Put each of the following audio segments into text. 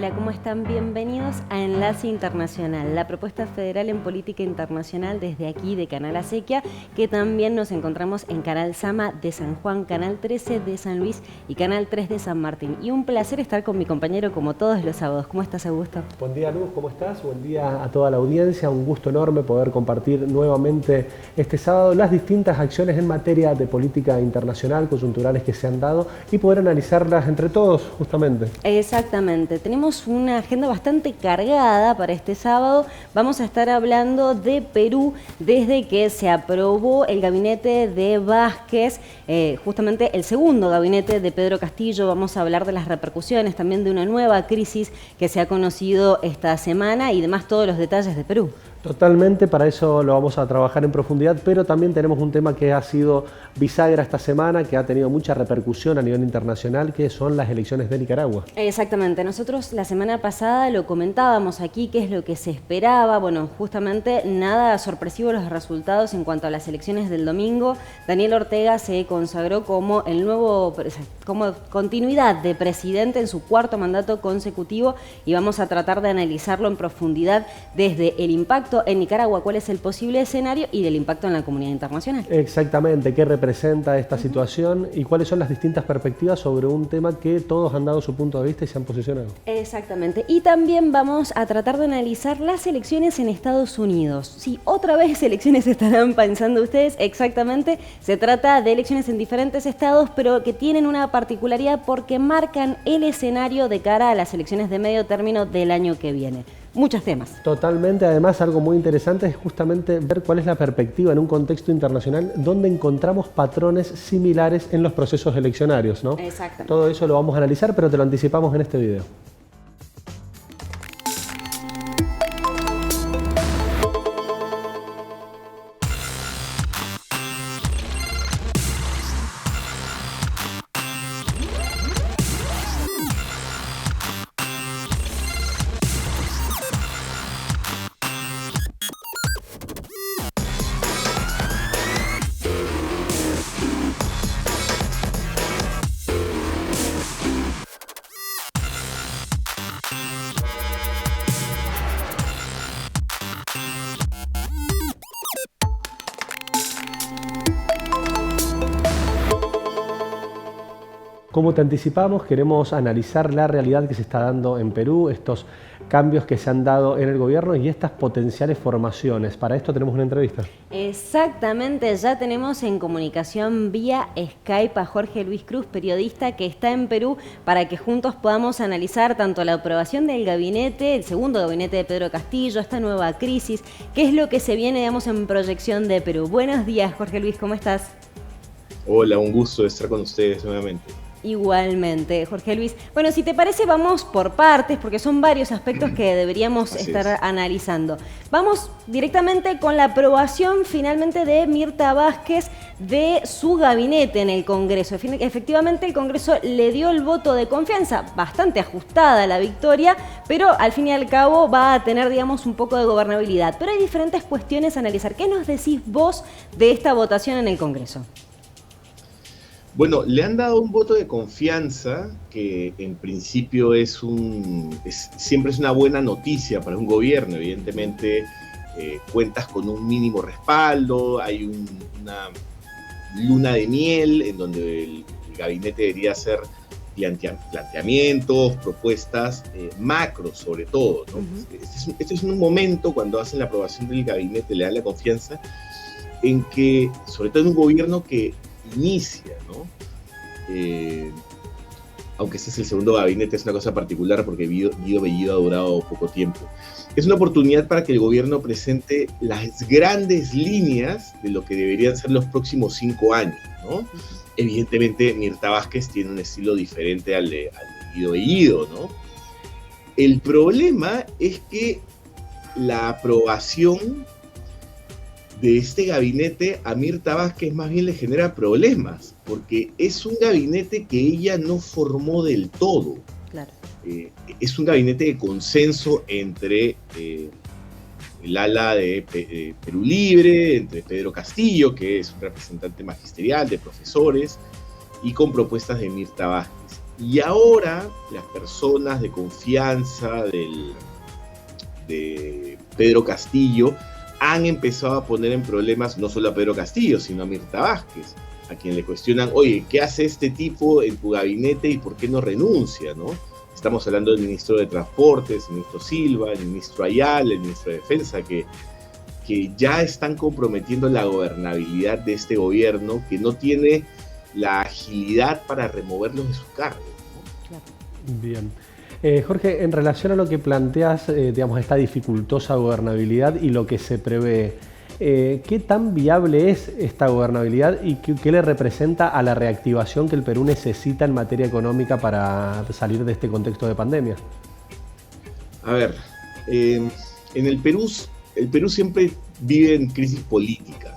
Hola, ¿cómo están? Bienvenidos a Enlace Internacional, la propuesta federal en política internacional desde aquí de Canal Acequia, que también nos encontramos en Canal Sama de San Juan, Canal 13 de San Luis y Canal 3 de San Martín. Y un placer estar con mi compañero como todos los sábados. ¿Cómo estás, Augusto? Buen día, Luz, ¿cómo estás? Buen día a toda la audiencia. Un gusto enorme poder compartir nuevamente este sábado las distintas acciones en materia de política internacional, coyunturales que se han dado y poder analizarlas entre todos, justamente. Exactamente. Tenemos una agenda bastante cargada para este sábado. Vamos a estar hablando de Perú desde que se aprobó el gabinete de Vázquez, justamente el segundo gabinete de Pedro Castillo. Vamos a hablar de las repercusiones, también de una nueva crisis que se ha conocido esta semana y demás todos los detalles de Perú. Totalmente, para eso lo vamos a trabajar en profundidad, pero también tenemos un tema que ha sido bisagra esta semana, que ha tenido mucha repercusión a nivel internacional, que son las elecciones de Nicaragua. Exactamente, nosotros la semana pasada lo comentábamos aquí, qué es lo que se esperaba. Bueno, justamente nada sorpresivo los resultados en cuanto a las elecciones del domingo. Daniel Ortega se consagró como el nuevo, como continuidad de presidente en su cuarto mandato consecutivo y vamos a tratar de analizarlo en profundidad desde el impacto en Nicaragua, cuál es el posible escenario y del impacto en la comunidad internacional. Exactamente, qué representa esta situación y cuáles son las distintas perspectivas sobre un tema que todos han dado su punto de vista y se han posicionado. Exactamente, y también vamos a tratar de analizar las elecciones en Estados Unidos. Sí, otra vez elecciones estarán pensando ustedes, exactamente, se trata de elecciones en diferentes estados, pero que tienen una particularidad porque marcan el escenario de cara a las elecciones de medio término del año que viene. Muchos temas. Totalmente, además algo muy interesante es justamente ver cuál es la perspectiva en un contexto internacional donde encontramos patrones similares en los procesos eleccionarios, ¿no? Exactamente. Todo eso lo vamos a analizar, pero te lo anticipamos en este video. Como te anticipamos, queremos analizar la realidad que se está dando en Perú, estos cambios que se han dado en el gobierno y estas potenciales formaciones. Para esto tenemos una entrevista. Exactamente, ya tenemos en comunicación vía Skype a Jorge Luis Cruz, periodista que está en Perú, para que juntos podamos analizar tanto la aprobación del gabinete, el segundo gabinete de Pedro Castillo, esta nueva crisis, qué es lo que se viene, digamos, en proyección de Perú. Buenos días, Jorge Luis, ¿cómo estás? Hola, un gusto estar con ustedes nuevamente. Igualmente, Jorge Luis. Bueno, si te parece, vamos por partes, porque son varios aspectos que deberíamos estar analizando. Vamos directamente con la aprobación finalmente de Mirta Vázquez de su gabinete en el Congreso. Efectivamente, el Congreso le dio el voto de confianza, bastante ajustada la victoria, pero al fin y al cabo va a tener, digamos, un poco de gobernabilidad. Pero hay diferentes cuestiones a analizar. ¿Qué nos decís vos de esta votación en el Congreso? Bueno, le han dado un voto de confianza que en principio siempre es una buena noticia para un gobierno. Evidentemente cuentas con un mínimo respaldo, hay una luna de miel en donde el gabinete debería hacer planteamientos, propuestas macros sobre todo, ¿no? Este es un momento cuando hacen la aprobación del gabinete, le dan la confianza en que, sobre todo en un gobierno que inicia, ¿no? Aunque este es el segundo gabinete, es una cosa particular porque Guido Bellido ha durado poco tiempo. Es una oportunidad para que el gobierno presente las grandes líneas de lo que deberían ser los próximos 5 años, ¿no? Evidentemente, Mirta Vázquez tiene un estilo diferente al de Guido Bellido, ¿no? El problema es que la aprobación de este gabinete a Mirta Vázquez más bien le genera problemas, porque es un gabinete que ella no formó del todo. Claro. Es un gabinete de consenso entre el ala de Perú Libre, entre Pedro Castillo, que es un representante magisterial de profesores, y con propuestas de Mirta Vázquez. Y ahora las personas de confianza de Pedro Castillo han empezado a poner en problemas no solo a Pedro Castillo, sino a Mirta Vázquez, a quien le cuestionan, oye, ¿qué hace este tipo en tu gabinete y por qué no renuncia, ¿no? Estamos hablando del ministro de Transportes, el ministro Silva, el ministro Ayala, el ministro de Defensa, que ya están comprometiendo la gobernabilidad de este gobierno, que no tiene la agilidad para removerlos de sus cargos, ¿no? Claro. Bien. Jorge, en relación a lo que planteas, digamos, esta dificultosa gobernabilidad y lo que se prevé, ¿qué tan viable es esta gobernabilidad y qué le representa a la reactivación que el Perú necesita en materia económica para salir de este contexto de pandemia? A ver, en el Perú siempre vive en crisis política,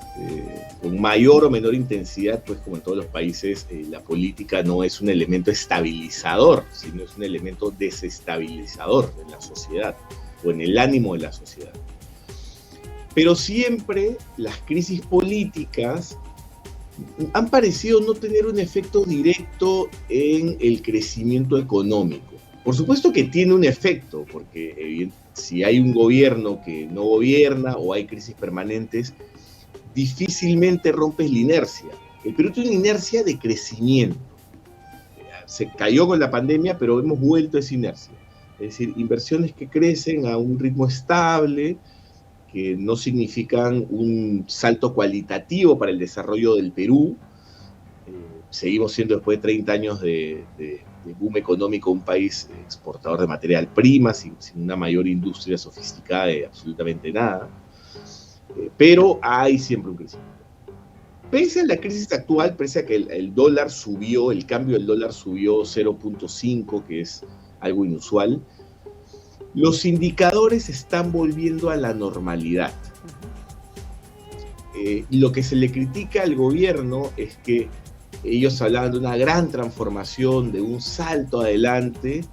con mayor o menor intensidad, pues como en todos los países, la política no es un elemento estabilizador, sino es un elemento desestabilizador en la sociedad o en el ánimo de la sociedad. Pero siempre las crisis políticas han parecido no tener un efecto directo en el crecimiento económico. Por supuesto que tiene un efecto, porque si hay un gobierno que no gobierna o hay crisis permanentes, difícilmente rompes la inercia. El Perú tiene una inercia de crecimiento. Se cayó con la pandemia, pero hemos vuelto a esa inercia. Es decir, inversiones que crecen a un ritmo estable, que no significan un salto cualitativo para el desarrollo del Perú. Seguimos siendo, después de 30 años de boom económico, un país exportador de material prima, sin una mayor industria sofisticada de absolutamente nada. Pero hay siempre un crecimiento. Pese a la crisis actual, pese a que el dólar subió, el cambio del dólar subió 0.5, que es algo inusual, los indicadores están volviendo a la normalidad. Lo que se le critica al gobierno es que ellos hablaban de una gran transformación, de un salto adelante,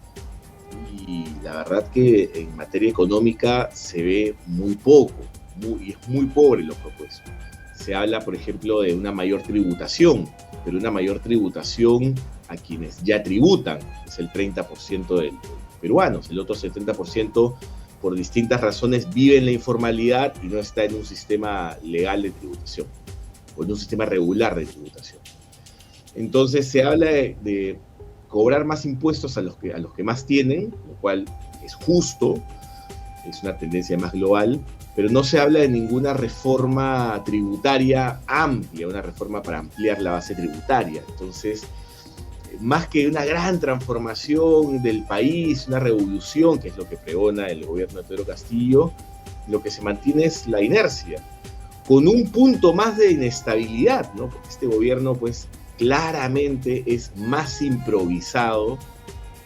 y la verdad que en materia económica se ve muy poco, y es muy pobre lo propuesto. Se habla, por ejemplo, de una mayor tributación, pero una mayor tributación a quienes ya tributan, es el 30% de peruanos. El otro 70%, por distintas razones, vive en la informalidad y no está en un sistema legal de tributación, o en un sistema regular de tributación. Entonces se habla de cobrar más impuestos a los que más tienen, lo cual es justo, es una tendencia más global, pero no se habla de ninguna reforma tributaria amplia, una reforma para ampliar la base tributaria. Entonces, más que una gran transformación del país, una revolución, que es lo que pregona el gobierno de Pedro Castillo, lo que se mantiene es la inercia, con un punto más de inestabilidad, ¿no? Porque este gobierno, pues, claramente es más improvisado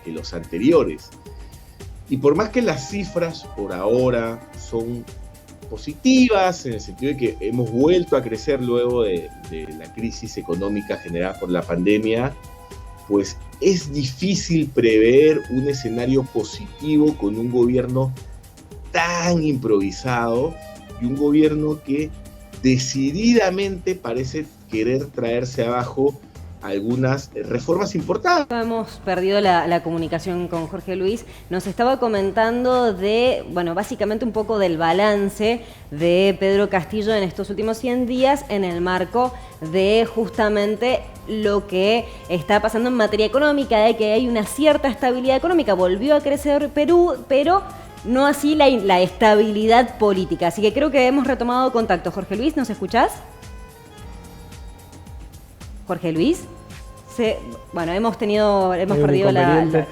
que los anteriores. Y por más que las cifras por ahora son positivas, en el sentido de que hemos vuelto a crecer luego de la crisis económica generada por la pandemia, pues es difícil prever un escenario positivo con un gobierno tan improvisado y un gobierno que decididamente parece querer traerse abajo algunas reformas importantes. Hemos perdido la comunicación con Jorge Luis. Nos estaba comentando básicamente un poco del balance de Pedro Castillo en estos últimos 100 días en el marco de justamente lo que está pasando en materia económica, de que hay una cierta estabilidad económica. Volvió a crecer Perú, pero no así la estabilidad política. Así que creo que hemos retomado contacto. Jorge Luis, ¿nos escuchás? Jorge Luis. Hemos perdido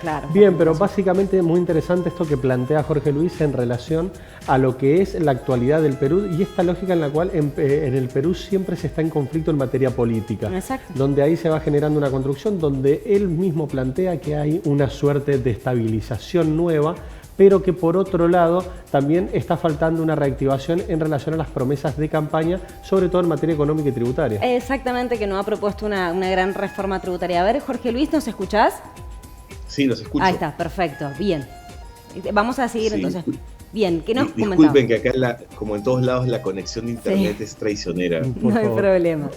claro. Bien, pero básicamente es muy interesante esto que plantea Jorge Luis en relación a lo que es la actualidad del Perú y esta lógica en la cual en el Perú siempre se está en conflicto en materia política. Exacto. Donde ahí se va generando una construcción donde él mismo plantea que hay una suerte de estabilización nueva, pero que por otro lado también está faltando una reactivación en relación a las promesas de campaña, sobre todo en materia económica y tributaria. Exactamente, que no ha propuesto una gran reforma tributaria. A ver, Jorge Luis, ¿nos escuchás? Sí, los escucho. Ahí está, perfecto, bien. Vamos a seguir entonces. Bien, ¿qué nos comentaba? Disculpen que acá, como en todos lados, la conexión de internet es traicionera. No hay problema.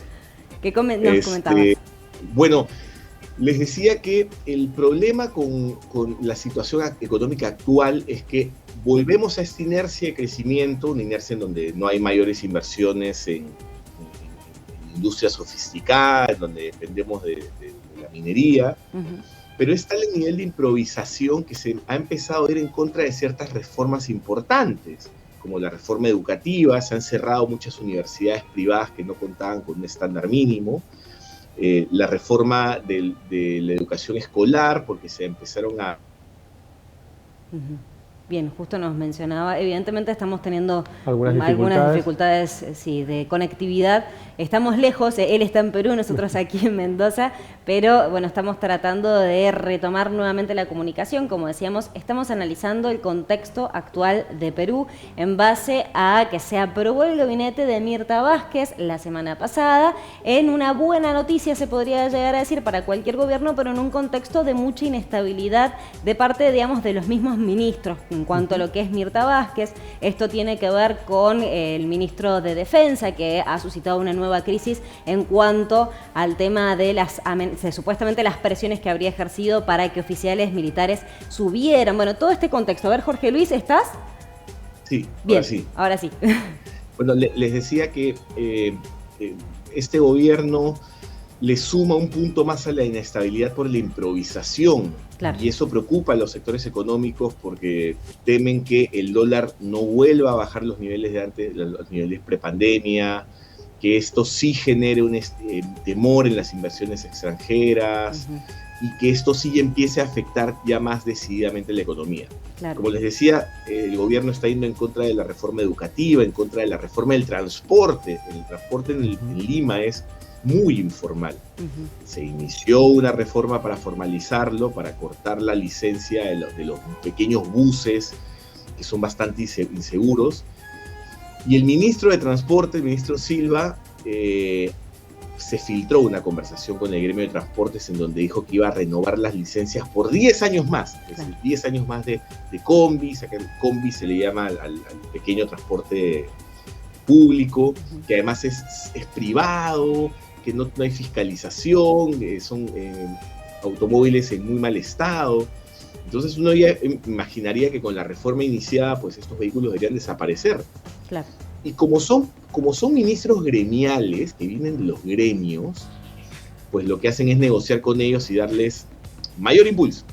¿Qué nos comentabas? Bueno, Les decía que el problema con la situación económica actual es que volvemos a esta inercia de crecimiento, una inercia en donde no hay mayores inversiones en industria sofisticada, en donde dependemos de la minería, pero es tal el nivel de improvisación que se ha empezado a ir en contra de ciertas reformas importantes, como la reforma educativa. Se han cerrado muchas universidades privadas que no contaban con un estándar mínimo, la reforma de la educación escolar, porque se empezaron a... Bien, justo nos mencionaba, evidentemente estamos teniendo algunas dificultades sí, de conectividad. Estamos lejos, él está en Perú, nosotros aquí en Mendoza, pero bueno, estamos tratando de retomar nuevamente la comunicación. Como decíamos, estamos analizando el contexto actual de Perú en base a que se aprobó el gabinete de Mirta Vázquez la semana pasada, en una buena noticia se podría llegar a decir para cualquier gobierno, pero en un contexto de mucha inestabilidad de parte, digamos, de los mismos ministros. En cuanto a lo que es Mirta Vázquez, esto tiene que ver con el ministro de Defensa, que ha suscitado una nueva crisis en cuanto al tema de supuestamente las presiones que habría ejercido para que oficiales militares subieran. Bueno, todo este contexto. A ver, Jorge Luis, ¿estás? Sí, bien, ahora sí. Ahora sí. Bueno, les decía que este gobierno le suma un punto más a la inestabilidad por la improvisación. Claro. Y eso preocupa a los sectores económicos porque temen que el dólar no vuelva a bajar los niveles de antes, los niveles prepandemia, que esto sí genere un temor en las inversiones extranjeras y que esto sí empiece a afectar ya más decididamente la economía. Claro. Como les decía, el gobierno está yendo en contra de la reforma educativa, en contra de la reforma del transporte. El transporte en Lima es muy informal. Se inició una reforma para formalizarlo, para cortar la licencia de los pequeños buses que son bastante inseguros. Y el ministro de Transporte, el ministro Silva, se filtró una conversación con el gremio de transportes en donde dijo que iba a renovar las licencias por 10 años más. Es decir, 10 años más de combis. Acá el combi se le llama al pequeño transporte público, que además es privado, que no hay fiscalización, son automóviles en muy mal estado. Entonces uno ya imaginaría que con la reforma iniciada, pues estos vehículos deberían desaparecer. Claro. Y como son ministros gremiales, que vienen de los gremios, pues lo que hacen es negociar con ellos y darles mayor impulso.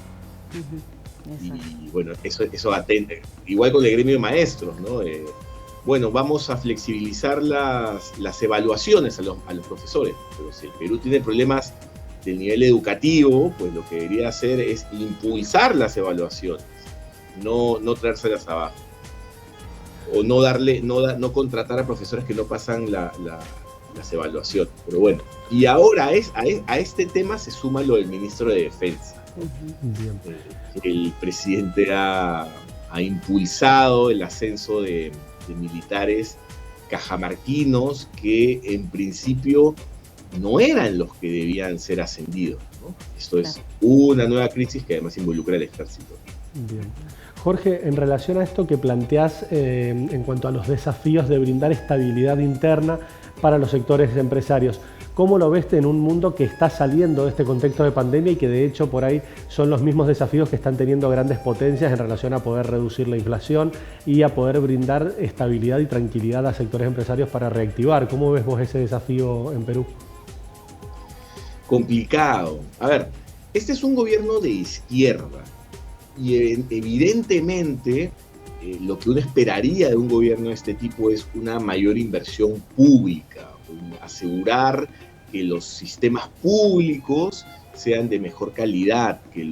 Y bueno, eso atende. Igual con el gremio de maestros, ¿no? Bueno, vamos a flexibilizar las evaluaciones a los profesores, pero si el Perú tiene problemas del nivel educativo, pues lo que debería hacer es impulsar las evaluaciones, no traérselas abajo, o no contratar a profesores que no pasan las evaluaciones. Pero bueno, y ahora a este tema se suma lo del ministro de Defensa. El presidente ha impulsado el ascenso de militares cajamarquinos que en principio no eran los que debían ser ascendidos, ¿no? Esto es una nueva crisis que además involucra al ejército. Bien. Jorge, en relación a esto que planteás en cuanto a los desafíos de brindar estabilidad interna para los sectores empresarios, ¿cómo lo ves en un mundo que está saliendo de este contexto de pandemia y que de hecho por ahí son los mismos desafíos que están teniendo grandes potencias en relación a poder reducir la inflación y a poder brindar estabilidad y tranquilidad a sectores empresarios para reactivar? ¿Cómo ves vos ese desafío en Perú? Complicado. A ver, este es un gobierno de izquierda y evidentemente lo que uno esperaría de un gobierno de este tipo es una mayor inversión pública, asegurar que los sistemas públicos sean de mejor calidad, que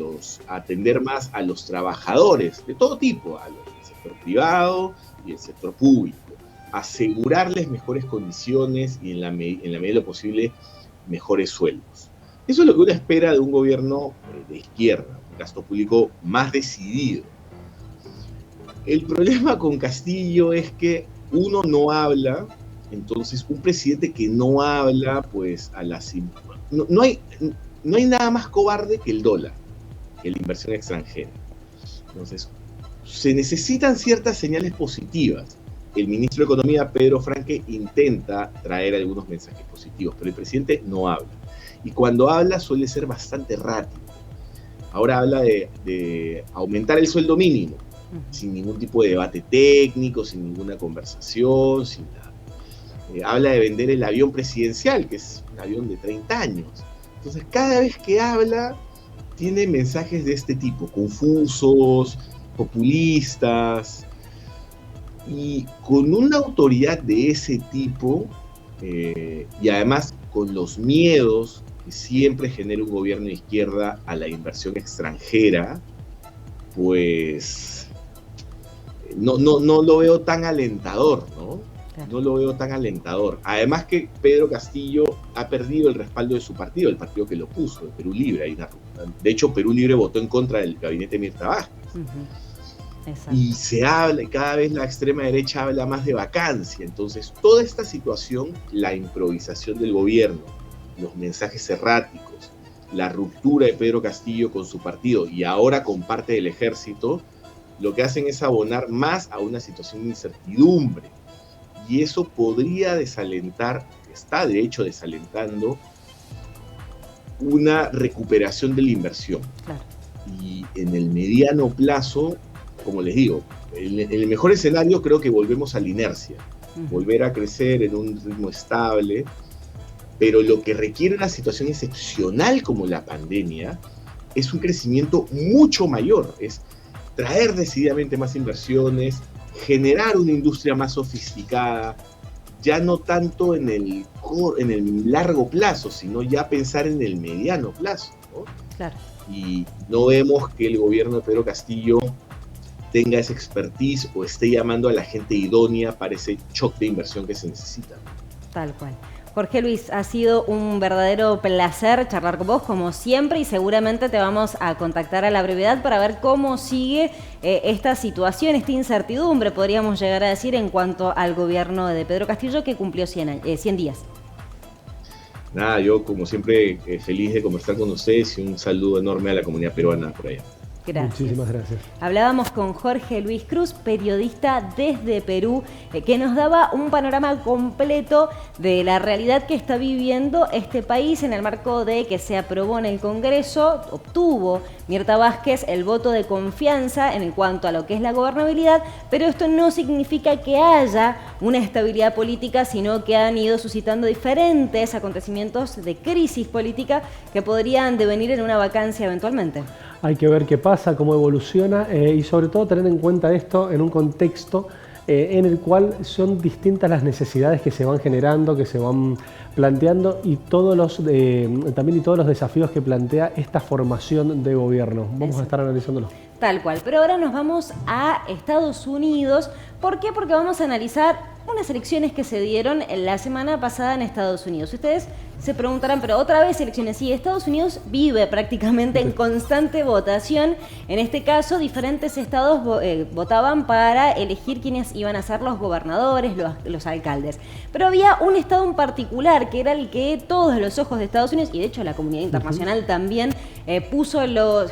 atender más a los trabajadores de todo tipo, al sector privado y el sector público, asegurarles mejores condiciones y en la medida de lo posible mejores sueldos. Eso es lo que uno espera de un gobierno de izquierda, un gasto público más decidido. El problema con Castillo es que uno no habla. Entonces, un presidente que no habla, pues no hay nada más cobarde que el dólar, que la inversión extranjera. Entonces, se necesitan ciertas señales positivas. El ministro de Economía, Pedro Franque, intenta traer algunos mensajes positivos, pero el presidente no habla. y cuando habla suele ser bastante errático. Ahora habla de aumentar el sueldo mínimo, sin ningún tipo de debate técnico, sin ninguna conversación, sin nada. Habla de vender el avión presidencial, que es un avión de 30 años. Entonces, cada vez que habla, tiene mensajes de este tipo, confusos, populistas, y con una autoridad de ese tipo, y además con los miedos que siempre genera un gobierno de izquierda a la inversión extranjera, pues no lo veo tan alentador, ¿no? Claro. No lo veo tan alentador. Además que Pedro Castillo ha perdido el respaldo de su partido, el partido que lo puso, el Perú Libre. De hecho, Perú Libre votó en contra del gabinete de Mirta Vázquez. Y se habla, y cada vez la extrema derecha habla más de vacancia. Entonces, toda esta situación, la improvisación del gobierno, los mensajes erráticos, la ruptura de Pedro Castillo con su partido y ahora con parte del ejército, lo que hacen es abonar más a una situación de incertidumbre. Y eso podría desalentar, está de hecho desalentando, una recuperación de la inversión. Claro. Y en el mediano plazo, como les digo, en el mejor escenario creo que volvemos a la inercia, volver a crecer en un ritmo estable, pero lo que requiere una situación excepcional como la pandemia es un crecimiento mucho mayor, es traer decididamente más inversiones, generar una industria más sofisticada, ya no tanto en el largo plazo, sino ya pensar en el mediano plazo, ¿no? Claro. Y no vemos que el gobierno de Pedro Castillo tenga esa expertise o esté llamando a la gente idónea para ese shock de inversión que se necesita. Tal cual. Jorge Luis, ha sido un verdadero placer charlar con vos, como siempre, y seguramente te vamos a contactar a la brevedad para ver cómo sigue esta situación, esta incertidumbre, podríamos llegar a decir, en cuanto al gobierno de Pedro Castillo, que cumplió 100 días. Nada, yo como siempre feliz de conversar con ustedes y un saludo enorme a la comunidad peruana por allá. Gracias. Muchísimas gracias. Hablábamos con Jorge Luis Cruz, periodista desde Perú, que nos daba un panorama completo de la realidad que está viviendo este país en el marco de que se aprobó en el Congreso, obtuvo Mirta Vázquez el voto de confianza en cuanto a lo que es la gobernabilidad, pero esto no significa que haya una estabilidad política, sino que han ido suscitando diferentes acontecimientos de crisis política que podrían devenir en una vacancia eventualmente. Hay que ver qué pasa, cómo evoluciona y sobre todo tener en cuenta esto en un contexto en el cual son distintas las necesidades que se van generando, que se van planteando y todos los desafíos que plantea esta formación de gobierno. Vamos a estar analizándolos. Tal cual, pero ahora nos vamos a Estados Unidos. ¿Por qué? Porque vamos a analizar unas elecciones que se dieron la semana pasada en Estados Unidos. Ustedes se preguntarán, pero otra vez elecciones. Sí, Estados Unidos vive prácticamente en constante votación. En este caso, diferentes estados votaban para elegir quiénes iban a ser los gobernadores, los alcaldes. Pero había un estado en particular que era el que todos los ojos de Estados Unidos, y de hecho la comunidad internacional también puso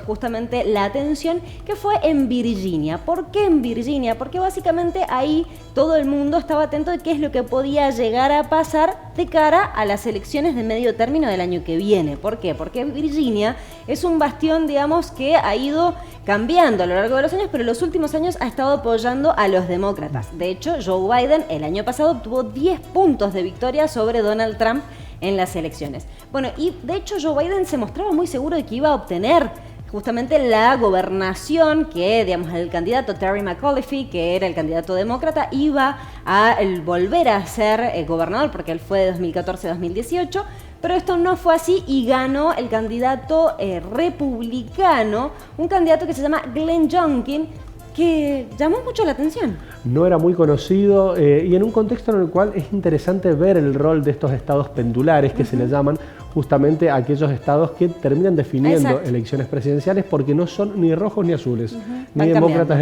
justamente la atención, que fue en Virginia. ¿Por qué en Virginia? Porque básicamente ahí todo el mundo estaba atento de qué es lo que podía llegar a pasar de cara a las elecciones de medio término del año que viene. ¿Por qué? Porque Virginia es un bastión, digamos, que ha ido cambiando a lo largo de los años, pero en los últimos años ha estado apoyando a los demócratas. De hecho, Joe Biden el año pasado obtuvo 10 puntos de victoria sobre Donald Trump en las elecciones. Bueno, y de hecho Joe Biden se mostraba muy seguro de que iba a obtener justamente la gobernación, que digamos el candidato Terry McAuliffe, que era el candidato demócrata, iba a volver a ser gobernador, porque él fue de 2014 a 2018, pero esto no fue así y ganó el candidato republicano, un candidato que se llama Glenn Youngkin, que llamó mucho la atención. No era muy conocido y en un contexto en el cual es interesante ver el rol de estos estados pendulares que se les llaman justamente a aquellos estados que terminan definiendo elecciones presidenciales porque no son ni rojos ni azules, ni demócratas,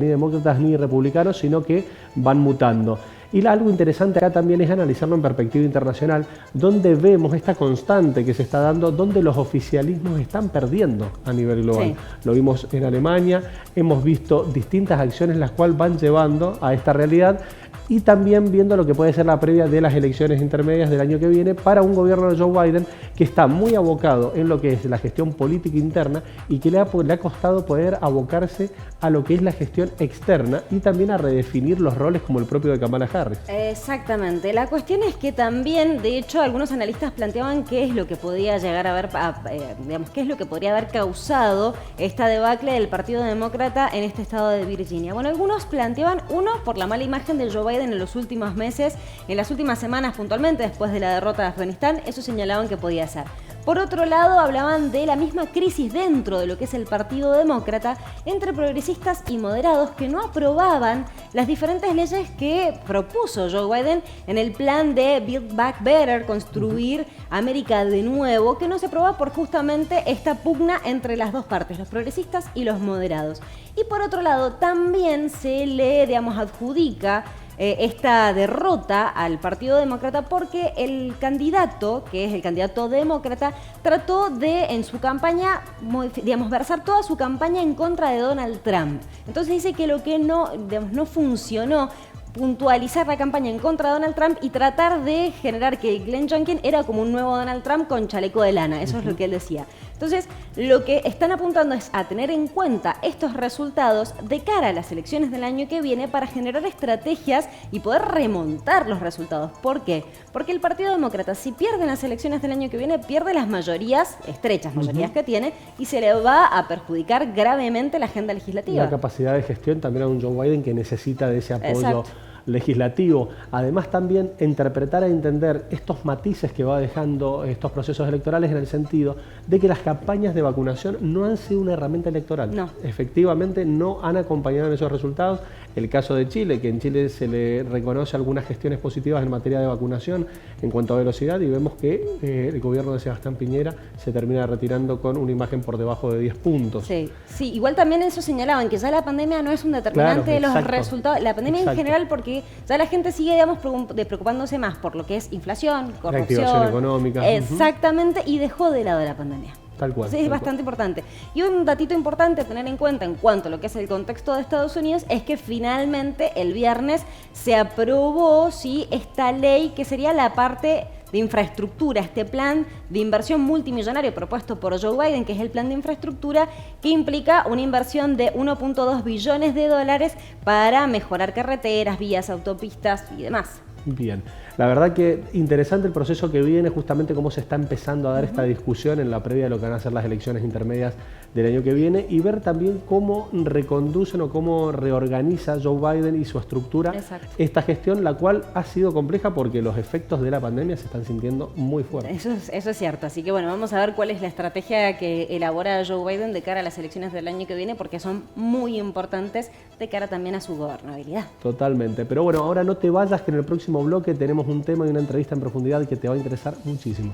ni demócratas ni republicanos, sino que van mutando. Y algo interesante acá también es analizarlo en perspectiva internacional, donde vemos esta constante que se está dando, donde los oficialismos están perdiendo a nivel global. Sí. Lo vimos en Alemania, hemos visto distintas acciones las cuales van llevando a esta realidad y también viendo lo que puede ser la previa de las elecciones intermedias del año que viene para un gobierno de Joe Biden que está muy abocado en lo que es la gestión política interna y que le ha costado poder abocarse a lo que es la gestión externa y también a redefinir los roles como el propio de Kamala Harris. Exactamente. La cuestión es que también, de hecho, algunos analistas planteaban qué es lo que podía llegar a haber, digamos, qué es lo que podría haber causado esta debacle del Partido Demócrata en este estado de Virginia. Bueno, algunos planteaban, uno, por la mala imagen de Joe Biden en los últimos meses, en las últimas semanas puntualmente, después de la derrota de Afganistán, eso señalaban que podía ser. Por otro lado, hablaban de la misma crisis dentro de lo que es el Partido Demócrata entre progresistas y moderados que no aprobaban las diferentes leyes que propuso Joe Biden en el plan de Build Back Better, construir América de nuevo, que no se aprobaba por justamente esta pugna entre las dos partes, los progresistas y los moderados. Y por otro lado, también se le, digamos, adjudica esta derrota al Partido Demócrata porque el candidato, que es el candidato demócrata, trató de, en su campaña, digamos, versar toda su campaña en contra de Donald Trump. Entonces dice que lo que no, digamos, no funcionó, puntualizar la campaña en contra de Donald Trump y tratar de generar que Glenn Youngkin era como un nuevo Donald Trump con chaleco de lana. Eso es lo que él decía. Entonces, lo que están apuntando es a tener en cuenta estos resultados de cara a las elecciones del año que viene para generar estrategias y poder remontar los resultados. ¿Por qué? Porque el Partido Demócrata, si pierde las elecciones del año que viene, pierde las mayorías, estrechas mayorías que tiene, y se le va a perjudicar gravemente la agenda legislativa. La capacidad de gestión también a un Joe Biden que necesita de ese apoyo. Exacto. Legislativo. Además también interpretar e entender estos matices que va dejando estos procesos electorales en el sentido de que las campañas de vacunación no han sido una herramienta electoral. No. Efectivamente no han acompañado en esos resultados. El caso de Chile, que en Chile se le reconoce algunas gestiones positivas en materia de vacunación en cuanto a velocidad y vemos que el gobierno de Sebastián Piñera se termina retirando con una imagen por debajo de 10 puntos. Sí, sí, igual también eso señalaban, que ya la pandemia no es un determinante de los resultados. La pandemia en general, porque ya la gente sigue, digamos, preocupándose más por lo que es inflación, corrupción, reactivación económica. Exactamente, y dejó de lado la pandemia. Tal cual. Sí, es bastante importante. Y un datito importante a tener en cuenta en cuanto a lo que es el contexto de Estados Unidos es que finalmente el viernes se aprobó esta ley que sería la parte de infraestructura, este plan de inversión multimillonario propuesto por Joe Biden, que es el plan de infraestructura, que implica una inversión de 1.2 billones de dólares para mejorar carreteras, vías, autopistas y demás. Bien, la verdad que interesante el proceso que viene, justamente cómo se está empezando a dar esta discusión en la previa de lo que van a ser las elecciones intermedias del año que viene y ver también cómo reconducen o cómo reorganiza Joe Biden y su estructura esta gestión, la cual ha sido compleja porque los efectos de la pandemia se están sintiendo muy fuertes. Eso es cierto, así que bueno, vamos a ver cuál es la estrategia que elabora Joe Biden de cara a las elecciones del año que viene porque son muy importantes de cara también a su gobernabilidad. Totalmente, pero bueno, ahora no te vayas que en el próximo bloque tenemos un tema y una entrevista en profundidad que te va a interesar muchísimo.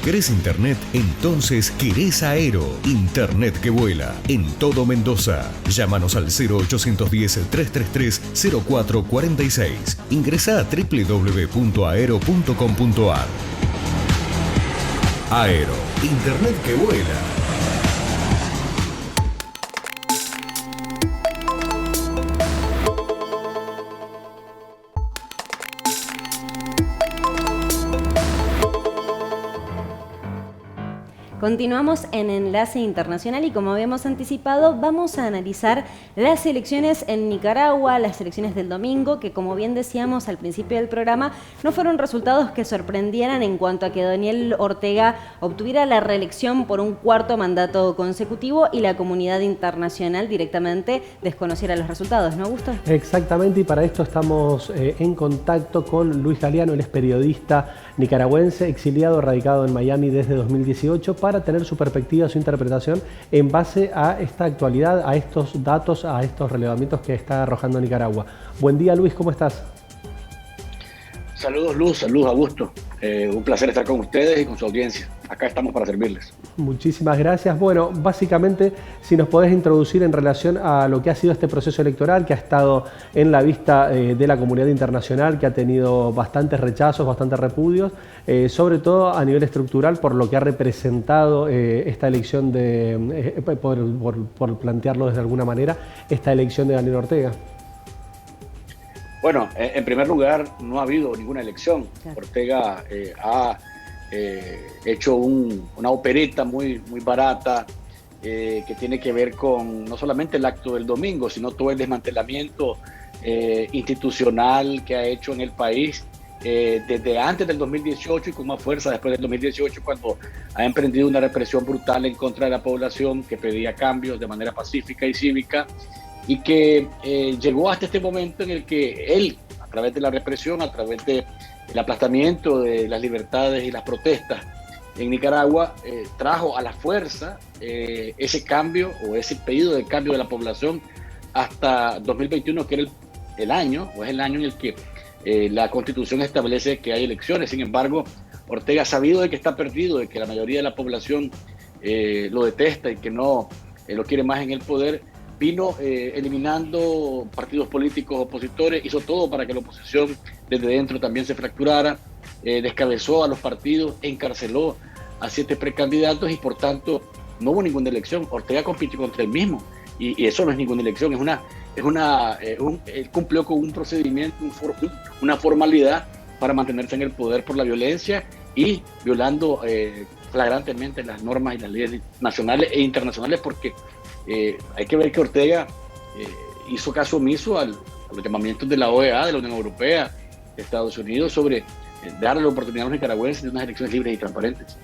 ¿Querés internet? Entonces querés Aero. Internet que vuela en todo Mendoza. Llámanos al 0810-333-0446. Ingresá a www.aero.com.ar. Aero. Internet que vuela. Continuamos en Enlace Internacional y como habíamos anticipado vamos a analizar las elecciones en Nicaragua, las elecciones del domingo, que como bien decíamos al principio del programa, no fueron resultados que sorprendieran en cuanto a que Daniel Ortega obtuviera la reelección por un cuarto mandato consecutivo y la comunidad internacional directamente desconociera los resultados, ¿no, Augusto? Exactamente, y para esto estamos en contacto con Luis Galeano, él es periodista nicaragüense, exiliado, radicado en Miami desde 2018, para tener su perspectiva, su interpretación en base a esta actualidad, a estos datos, a estos relevamientos que está arrojando Nicaragua. Buen día, Luis, ¿cómo estás? Saludos, Luz, saludos, Augusto. Un placer estar con ustedes y con su audiencia. acá estamos para servirles. Muchísimas gracias. Bueno, básicamente, si nos podés introducir en relación a lo que ha sido este proceso electoral, que ha estado en la vista de la comunidad internacional, que ha tenido bastantes rechazos, bastantes repudios, sobre todo a nivel estructural, por lo que ha representado esta elección por plantearlo desde alguna manera, esta elección de Daniel Ortega. Bueno, en primer lugar, no ha habido ninguna elección. Claro. Ortega ha hecho una opereta muy barata que tiene que ver con no solamente el acto del domingo, sino todo el desmantelamiento institucional que ha hecho en el país desde antes del 2018 y con más fuerza después del 2018, cuando ha emprendido una represión brutal en contra de la población que pedía cambios de manera pacífica y cívica, y que llegó hasta este momento en el que él, a través de la represión, a través del aplastamiento de las libertades y las protestas en Nicaragua, trajo a la fuerza ese cambio o ese pedido de cambio de la población hasta 2021, que era el año en el que la Constitución establece que hay elecciones. Sin embargo, Ortega, sabido de que está perdido, de que la mayoría de la población lo detesta y que no lo quiere más en el poder, vino eliminando partidos políticos opositores, hizo todo para que la oposición desde dentro también se fracturara, descabezó a los partidos, encarceló a 7 precandidatos y por tanto no hubo ninguna elección. Ortega compitió contra él mismo y eso no es ninguna elección, él cumplió con un procedimiento, una formalidad para mantenerse en el poder por la violencia y violando flagrantemente las normas y las leyes nacionales e internacionales, porque hay que ver que Ortega hizo caso omiso a los llamamientos de la OEA, de la Unión Europea, de Estados Unidos, sobre darle la oportunidad a los nicaragüenses de unas elecciones libres y transparentes.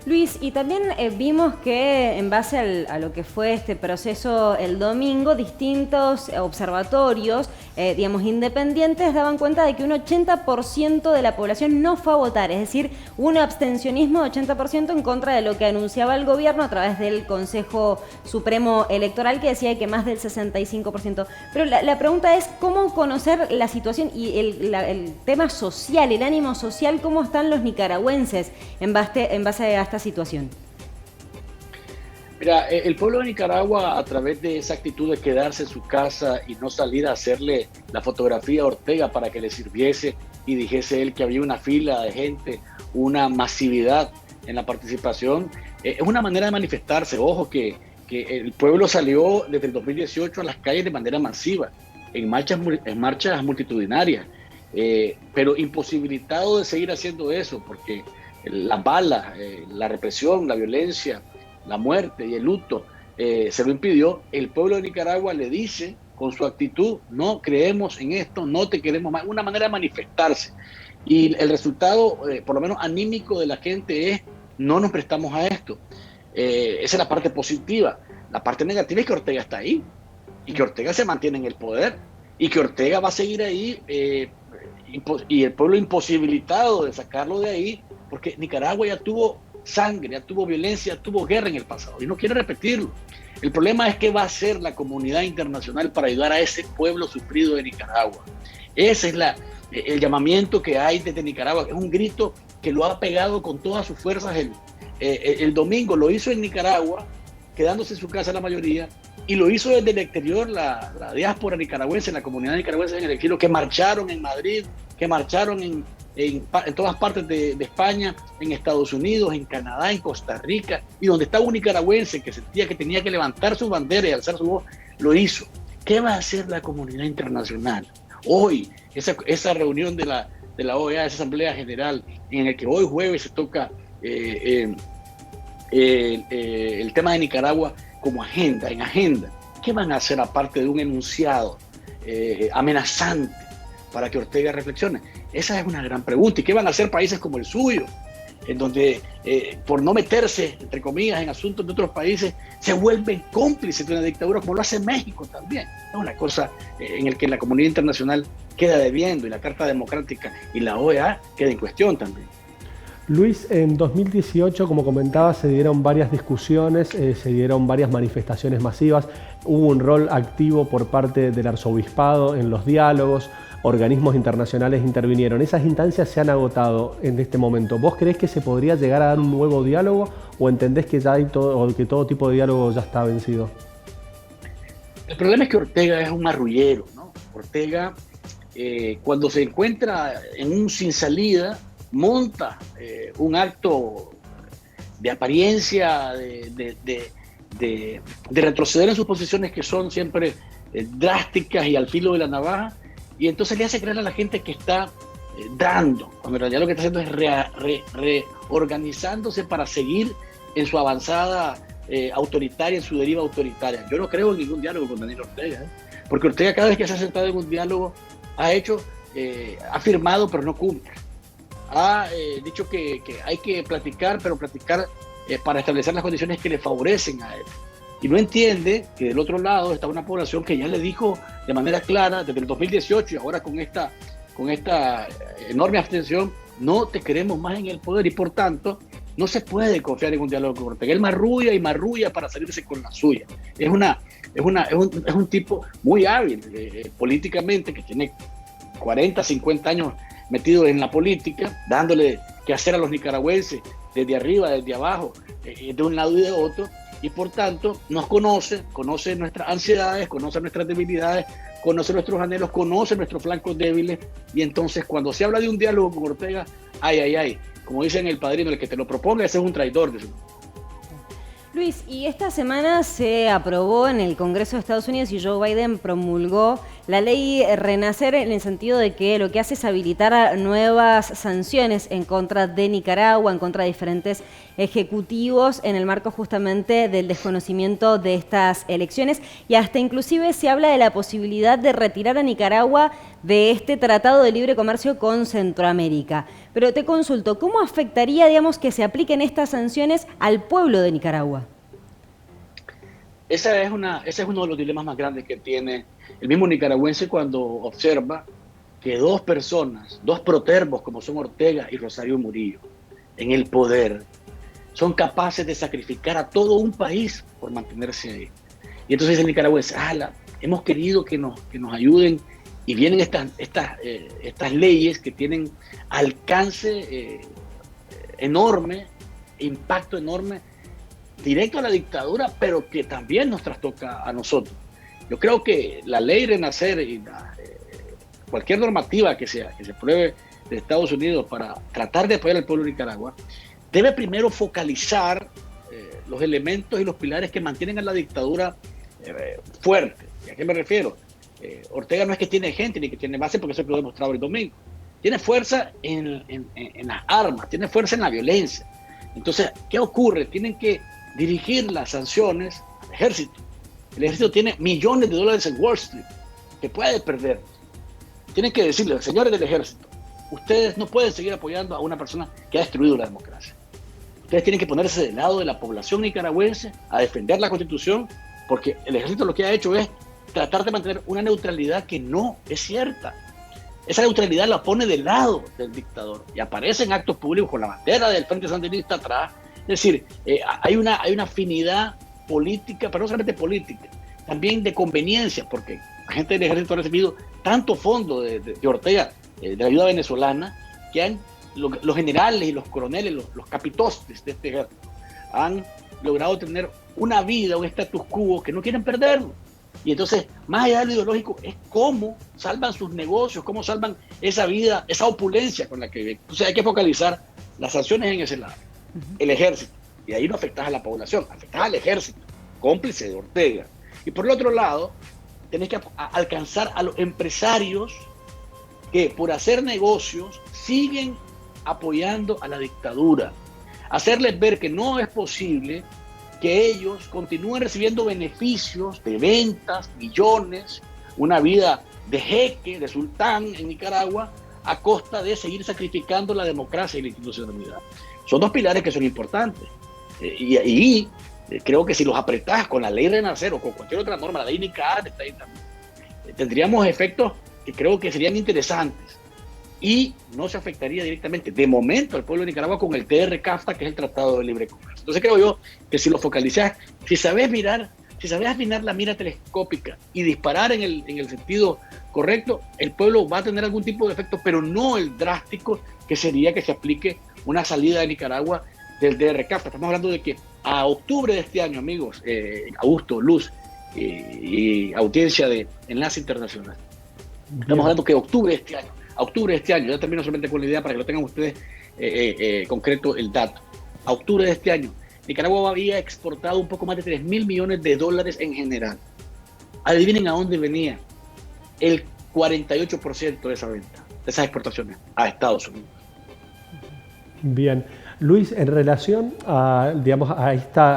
Luis, y también vimos que en base a lo que fue este proceso el domingo, distintos observatorios, digamos, independientes, daban cuenta de que un 80% de la población no fue a votar, es decir, un abstencionismo de 80% en contra de lo que anunciaba el gobierno a través del Consejo Supremo Electoral, que decía que más del 65%. Pero la pregunta es, ¿cómo conocer la situación y el tema social, el ánimo social, cómo están los nicaragüenses en base a esta situación? Mira, el pueblo de Nicaragua, a través de esa actitud de quedarse en su casa y no salir a hacerle la fotografía a Ortega para que le sirviese y dijese él que había una fila de gente, una masividad en la participación, es una manera de manifestarse. Ojo que el pueblo salió desde el 2018 a las calles de manera masiva, en marchas multitudinarias, pero imposibilitado de seguir haciendo eso, porque las balas, la represión, la violencia, la muerte y el luto se lo impidió. El pueblo de Nicaragua le dice con su actitud: no creemos en esto, no te queremos más. Una manera de manifestarse. Y el resultado, por lo menos anímico de la gente, es: no nos prestamos a esto. Esa es la parte positiva. La parte negativa es que Ortega está ahí y que Ortega se mantiene en el poder y que Ortega va a seguir ahí y el pueblo imposibilitado de sacarlo de ahí, porque Nicaragua ya tuvo sangre, ya tuvo violencia, ya tuvo guerra en el pasado y no quiere repetirlo. El problema es qué va a hacer la comunidad internacional para ayudar a ese pueblo sufrido de Nicaragua. Ese es el llamamiento que hay desde Nicaragua, que es un grito que lo ha pegado con todas sus fuerzas el domingo. Lo hizo en Nicaragua, quedándose en su casa la mayoría, y lo hizo desde el exterior la diáspora nicaragüense, la comunidad nicaragüense en el exilio, que marcharon en Madrid, que marcharon en todas partes de España, en Estados Unidos, en Canadá, en Costa Rica, y donde estaba un nicaragüense que sentía que tenía que levantar su bandera y alzar su voz, lo hizo. ¿Qué va a hacer la comunidad internacional? Hoy, esa reunión de la OEA, esa Asamblea General, en el que hoy jueves se toca el tema de Nicaragua como agenda, ¿qué van a hacer aparte de un enunciado amenazante para que Ortega reflexione? Esa es una gran pregunta. ¿Y qué van a hacer países como el suyo, en donde por no meterse, entre comillas, en asuntos de otros países, se vuelven cómplices de una dictadura, como lo hace México también? Es una cosa en la que la comunidad internacional queda debiendo, y la Carta Democrática y la OEA queda en cuestión también. Luis, en 2018, como comentaba, se dieron varias discusiones, se dieron varias manifestaciones masivas, hubo un rol activo por parte del arzobispado en los diálogos, organismos internacionales intervinieron. Esas instancias se han agotado en este momento. ¿Vos creés que se podría llegar a dar un nuevo diálogo o entendés que ya hay que todo tipo de diálogo ya está vencido? El problema es que Ortega es un marrullero, ¿no? Ortega, cuando se encuentra en un sin salida, monta un acto de apariencia, de retroceder en sus posiciones que son siempre drásticas y al filo de la navaja, y entonces le hace creer a la gente que está dando, cuando en realidad lo que está haciendo es reorganizándose para seguir en su avanzada autoritaria, en su deriva autoritaria. Yo no creo en ningún diálogo con Daniel Ortega, porque Ortega cada vez que se ha sentado en un diálogo ha firmado pero no cumple. Ha dicho que hay que platicar, pero platicar para establecer las condiciones que le favorecen a él. Y no entiende que del otro lado está una población que ya le dijo de manera clara desde el 2018 y ahora con esta enorme abstención, no te queremos más en el poder, y por tanto no se puede confiar en un diálogo con Ortega. Él marrulla y marrulla para salirse con la suya. Es un tipo muy hábil políticamente, que tiene 40, 50 años metido en la política, dándole que hacer a los nicaragüenses desde arriba, desde abajo, de un lado y de otro, y por tanto nos conoce nuestras ansiedades, conoce nuestras debilidades, conoce nuestros anhelos, conoce nuestros flancos débiles, y entonces cuando se habla de un diálogo con Ortega, ay, como dicen El Padrino, el que te lo proponga, ese es un traidor. Luis, y esta semana se aprobó en el Congreso de Estados Unidos y Joe Biden promulgó la ley Renacer, en el sentido de que lo que hace es habilitar nuevas sanciones en contra de Nicaragua, en contra de diferentes ejecutivos, en el marco justamente del desconocimiento de estas elecciones, y hasta inclusive se habla de la posibilidad de retirar a Nicaragua de este tratado de libre comercio con Centroamérica. Pero te consulto, ¿cómo afectaría, digamos, que se apliquen estas sanciones al pueblo de Nicaragua? Ese es uno de los dilemas más grandes que tiene el mismo nicaragüense cuando observa que dos personas, dos protervos como son Ortega y Rosario Murillo, en el poder, son capaces de sacrificar a todo un país por mantenerse ahí. Y entonces el nicaragüense, hemos querido que nos ayuden, y vienen estas leyes que tienen alcance enorme, impacto enorme, directo a la dictadura, pero que también nos trastoca a nosotros. Yo creo que la ley Renacer y cualquier normativa que se apruebe de Estados Unidos para tratar de apoyar al pueblo de Nicaragua debe primero focalizar los elementos y los pilares que mantienen a la dictadura fuerte. ¿Y a qué me refiero? Ortega no es que tiene gente ni que tiene base, porque eso lo he demostrado el domingo. Tiene fuerza en las armas, tiene fuerza en la violencia. Entonces, ¿qué ocurre? Tienen que dirigir las sanciones al ejército. El ejército tiene millones de dólares en Wall Street que puede perder. Tienen que decirle, señores del ejército, ustedes no pueden seguir apoyando a una persona que ha destruido la democracia. Ustedes tienen que ponerse del lado de la población nicaragüense a defender la Constitución, porque el ejército lo que ha hecho es tratar de mantener una neutralidad que no es cierta. Esa neutralidad la pone del lado del dictador y aparece en actos públicos con la bandera del Frente Sandinista atrás. Es decir, hay una afinidad política, pero no solamente política, también de conveniencia, porque la gente del ejército ha recibido tanto fondo de Ortega, de la ayuda venezolana, que los generales y los coroneles, los capitostes de este ejército, han logrado tener una vida, un status quo que no quieren perderlo. Y entonces, más allá de lo ideológico, es cómo salvan sus negocios, cómo salvan esa vida, esa opulencia con la que viven. Entonces hay que focalizar las sanciones en ese lado. El ejército. Y ahí no afectas a la población, afectas al ejército, cómplice de Ortega. Y por el otro lado, tenés que alcanzar a los empresarios que por hacer negocios siguen apoyando a la dictadura. Hacerles ver que no es posible que ellos continúen recibiendo beneficios de ventas, millones, una vida de jeque, de sultán en Nicaragua, a costa de seguir sacrificando la democracia y la institucionalidad. Son dos pilares que son importantes. Y creo que si los apretás con la ley Renacer o con cualquier otra norma, la ley NICAR está ahí también, tendríamos efectos que creo que serían interesantes y no se afectaría directamente de momento al pueblo de Nicaragua con el TR-CAFTA, que es el Tratado de Libre Comercio. Entonces creo yo que si lo focalizás, si sabes mirar Si sabes afinar la mira telescópica y disparar en el sentido correcto, el pueblo va a tener algún tipo de efecto, pero no el drástico que sería que se aplique una salida de Nicaragua del DRCAF. Estamos hablando de que a octubre de este año, amigos, Augusto, Luz y audiencia de Enlace Internacional. Estamos hablando que a octubre de este año, ya termino solamente con la idea para que lo tengan ustedes concreto el dato. A octubre de este año, Nicaragua había exportado un poco más de 3.000 millones de dólares en general. Adivinen a dónde venía el 48% de esa venta, de esas exportaciones, a Estados Unidos. Bien. Luis, en relación a, digamos, a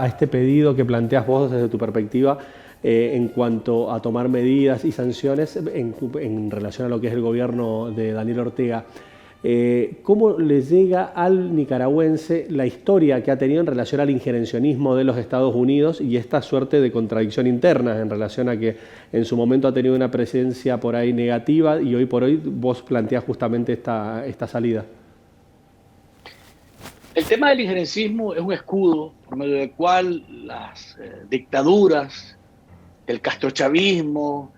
este pedido que planteas vos desde tu perspectiva en cuanto a tomar medidas y sanciones en relación a lo que es el gobierno de Daniel Ortega, ¿cómo le llega al nicaragüense la historia que ha tenido en relación al injerencionismo de los Estados Unidos y esta suerte de contradicción interna en relación a que en su momento ha tenido una presencia por ahí negativa y hoy por hoy vos planteás justamente esta salida? El tema del injerencismo es un escudo por medio del cual las dictaduras del castrochavismo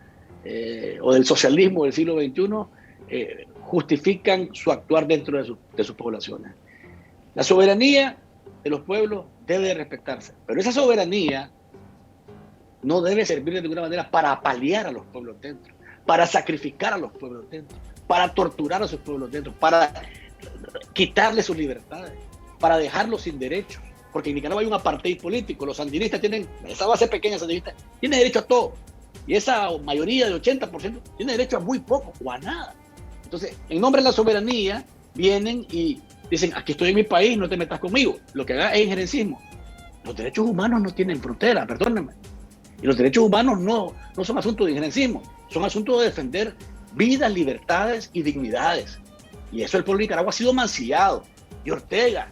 o del socialismo del siglo XXI justifican su actuar dentro de sus poblaciones. La soberanía de los pueblos debe respetarse, pero esa soberanía no debe servir de ninguna manera para apalear a los pueblos dentro, para sacrificar a los pueblos dentro, para torturar a sus pueblos dentro, para quitarles sus libertades, para dejarlos sin derechos. Porque en Nicaragua hay un apartheid político. Los sandinistas tienen, esa base pequeña sandinista, tiene derecho a todo. Y esa mayoría de 80% tiene derecho a muy poco o a nada. Entonces, en nombre de la soberanía, vienen y dicen, aquí estoy en mi país, no te metas conmigo. Lo que haga es injerencismo. Los derechos humanos no tienen frontera, perdónenme. Y los derechos humanos no son asuntos de injerencismo, son asuntos de defender vidas, libertades y dignidades. Y eso el pueblo de Nicaragua ha sido mancillado. Y Ortega,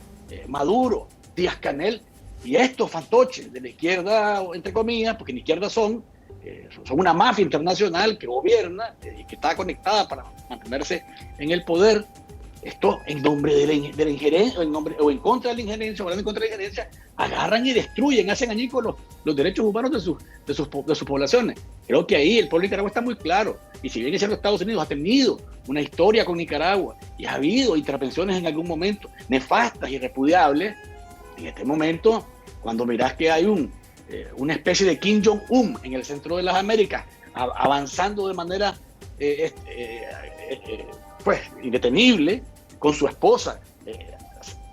Maduro, Díaz-Canel y estos fantoches de la izquierda, entre comillas, porque la izquierda son una mafia internacional que gobierna y que está conectada para mantenerse en el poder. Esto en nombre de la injerencia, o en contra de la injerencia, o en contra de la injerencia, agarran y destruyen, hacen añicos los derechos humanos de sus poblaciones. Creo que ahí el pueblo de Nicaragua está muy claro. Y si bien es cierto, Estados Unidos ha tenido una historia con Nicaragua y ha habido intervenciones en algún momento nefastas y repudiables, en este momento, cuando mirás que hay una especie de Kim Jong-un en el centro de las Américas, avanzando de manera pues indetenible, con su esposa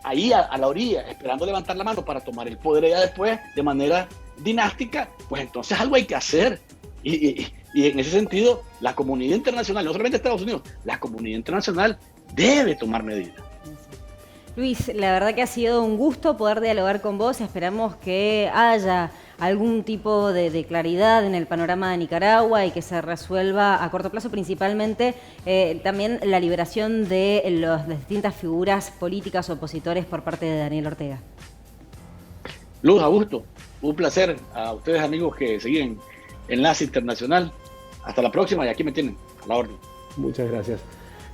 ahí a la orilla, esperando levantar la mano para tomar el poder ya después de manera dinástica, pues entonces algo hay que hacer. Y en ese sentido, la comunidad internacional, no solamente Estados Unidos, la comunidad internacional debe tomar medidas. Luis, la verdad que ha sido un gusto poder dialogar con vos. Esperamos que haya algún tipo de claridad en el panorama de Nicaragua y que se resuelva a corto plazo, principalmente también la liberación de las distintas figuras políticas opositores por parte de Daniel Ortega. Luz, Augusto, un placer. A ustedes, amigos que siguen Enlace Internacional. Hasta la próxima y aquí me tienen a la orden. Muchas gracias.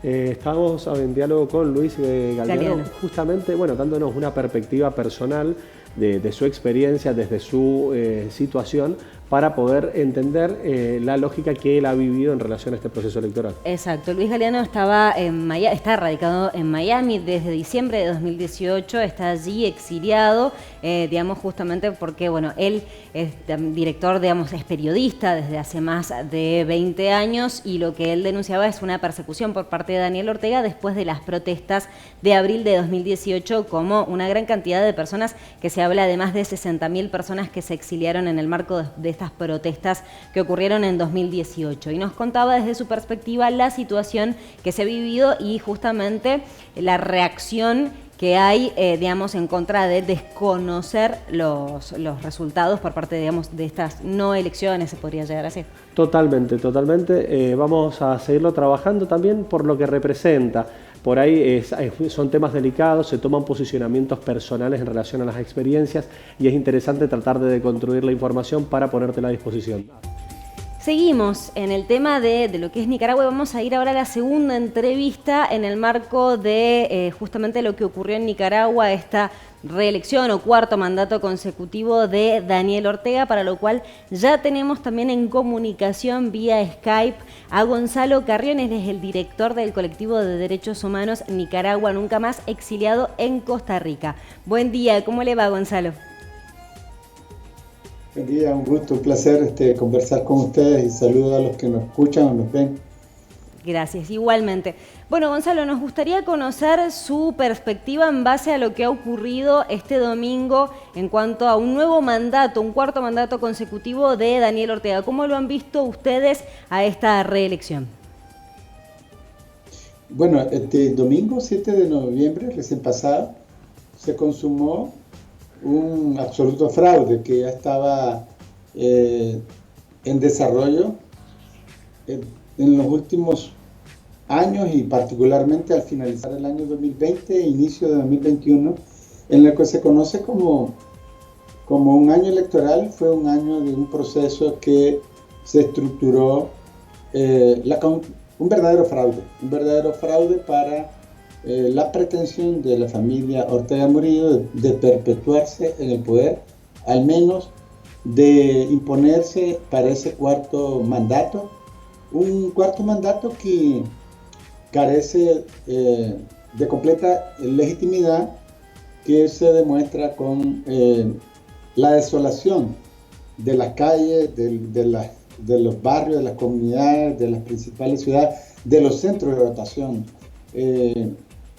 Estamos en diálogo con Luis Galeano, justamente, bueno, dándonos una perspectiva personal de su experiencia, desde su situación, para poder entender la lógica que él ha vivido en relación a este proceso electoral. Exacto. Luis Galeano está radicado en Miami desde diciembre de 2018, está allí exiliado, digamos, justamente porque, bueno, él es director, digamos, es periodista desde hace más de 20 años y lo que él denunciaba es una persecución por parte de Daniel Ortega después de las protestas de abril de 2018, como una gran cantidad de personas, que se habla de más de 60.000 personas que se exiliaron en el marco de estas protestas que ocurrieron en 2018. Y nos contaba desde su perspectiva la situación que se ha vivido y justamente la reacción que hay, digamos, en contra de desconocer los resultados por parte, digamos, de estas no elecciones, se podría llegar a decir. Totalmente, totalmente. Vamos a seguirlo trabajando también por lo que representa. Por ahí son temas delicados, se toman posicionamientos personales en relación a las experiencias y es interesante tratar de deconstruir la información para ponértela a disposición. Seguimos en el tema de lo que es Nicaragua. Vamos a ir ahora a la segunda entrevista en el marco de justamente lo que ocurrió en Nicaragua, esta reelección o cuarto mandato consecutivo de Daniel Ortega, para lo cual ya tenemos también en comunicación vía Skype a Gonzalo Carriones, es el director del colectivo de derechos humanos Nicaragua Nunca Más, exiliado en Costa Rica. Buen día, ¿cómo le va, Gonzalo? Buen día, un gusto, un placer conversar con ustedes y saludo a los que nos escuchan o nos ven. Gracias, igualmente. Bueno, Gonzalo, nos gustaría conocer su perspectiva en base a lo que ha ocurrido este domingo en cuanto a un nuevo mandato, un cuarto mandato consecutivo de Daniel Ortega. ¿Cómo lo han visto ustedes a esta reelección? Bueno, este domingo 7 de noviembre, recién pasado, se consumó un absoluto fraude que ya estaba en desarrollo en los últimos años y particularmente al finalizar el año 2020 e inicio de 2021, en el que se conoce como un año electoral. Fue un año de un proceso que se estructuró un verdadero fraude para la pretensión de la familia Ortega Murillo de perpetuarse en el poder, al menos de imponerse para ese cuarto mandato, un cuarto mandato que carece de completa legitimidad, que se demuestra con la desolación de las calles, de los barrios, de las comunidades, de las principales ciudades, de los centros de votación.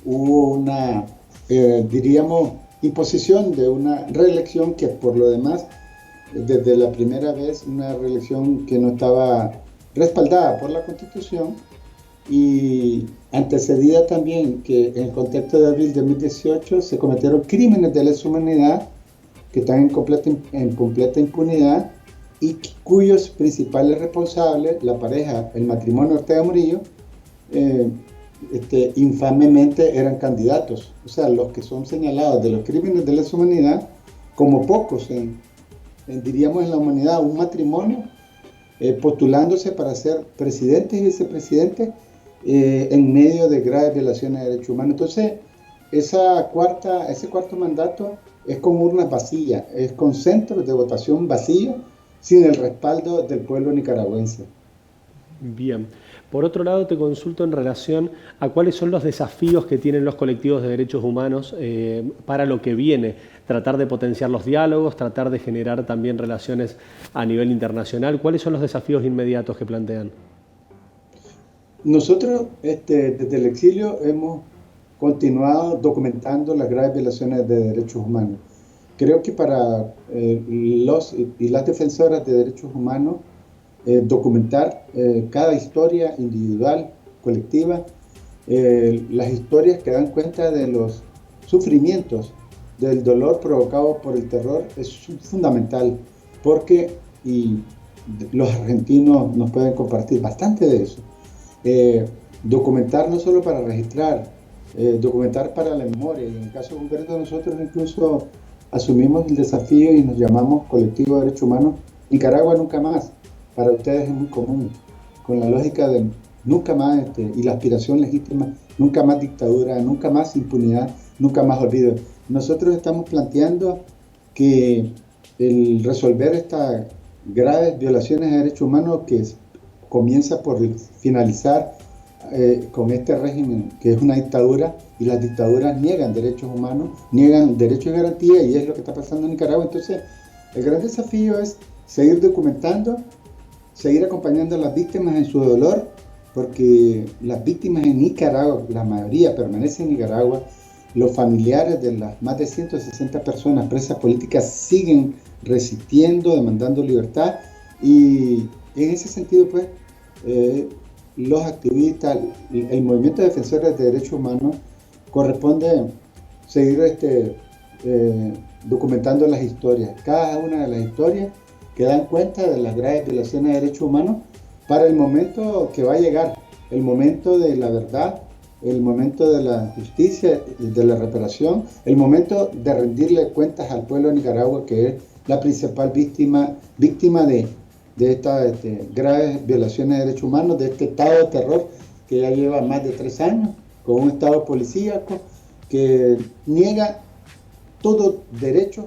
Hubo una, diríamos, imposición de una reelección que por lo demás, desde la primera vez, una reelección que no estaba respaldada por la Constitución y antecedía también que en el contexto de abril de 2018 se cometieron crímenes de lesa humanidad que están en completa impunidad y cuyos principales responsables, la pareja, el matrimonio Ortega Murillo, infamemente eran candidatos. O sea, los que son señalados de los crímenes de lesa humanidad, como pocos diríamos en la humanidad, un matrimonio postulándose para ser presidentes y vicepresidentes en medio de graves violaciones de derechos humanos. Entonces, ese cuarto mandato es con urnas vacías, es con centros de votación vacíos, sin el respaldo del pueblo nicaragüense. Bien. Por otro lado, te consulto en relación a cuáles son los desafíos que tienen los colectivos de derechos humanos para lo que viene. Tratar de potenciar los diálogos, tratar de generar también relaciones a nivel internacional. ¿Cuáles son los desafíos inmediatos que plantean? Nosotros, desde el exilio, hemos continuado documentando las graves violaciones de derechos humanos. Creo que para los y las defensoras de derechos humanos, documentar cada historia individual, colectiva, las historias que dan cuenta de los sufrimientos, del dolor provocado por el terror, es fundamental, porque, y los argentinos nos pueden compartir bastante de eso, documentar no solo para registrar, documentar para la memoria, y en el caso concreto nosotros incluso asumimos el desafío y nos llamamos Colectivo de Derechos Humanos Nicaragua Nunca Más. Para ustedes es muy común, con la lógica de nunca más y la aspiración legítima, nunca más dictadura, nunca más impunidad, nunca más olvido. Nosotros estamos planteando que el resolver estas graves violaciones de derechos humanos, que comienza por finalizar con este régimen que es una dictadura, y las dictaduras niegan derechos humanos, niegan derechos de garantía, y es lo que está pasando en Nicaragua. Entonces, el gran desafío es seguir documentando, seguir acompañando a las víctimas en su dolor, porque las víctimas en Nicaragua, la mayoría permanece en Nicaragua. Los familiares de las más de 160 personas presas políticas siguen resistiendo, demandando libertad, y en ese sentido, pues, los activistas, el movimiento de defensores de derechos humanos, corresponde seguir documentando las historias, cada una de las historias que dan cuenta de las graves violaciones de derechos humanos, para el momento que va a llegar, el momento de la verdad, el momento de la justicia, de la reparación, el momento de rendirle cuentas al pueblo de Nicaragua, que es la principal víctima de de estas graves violaciones de derechos humanos, de este estado de terror que ya lleva más de 3 años, con un estado policíaco que niega todo derecho,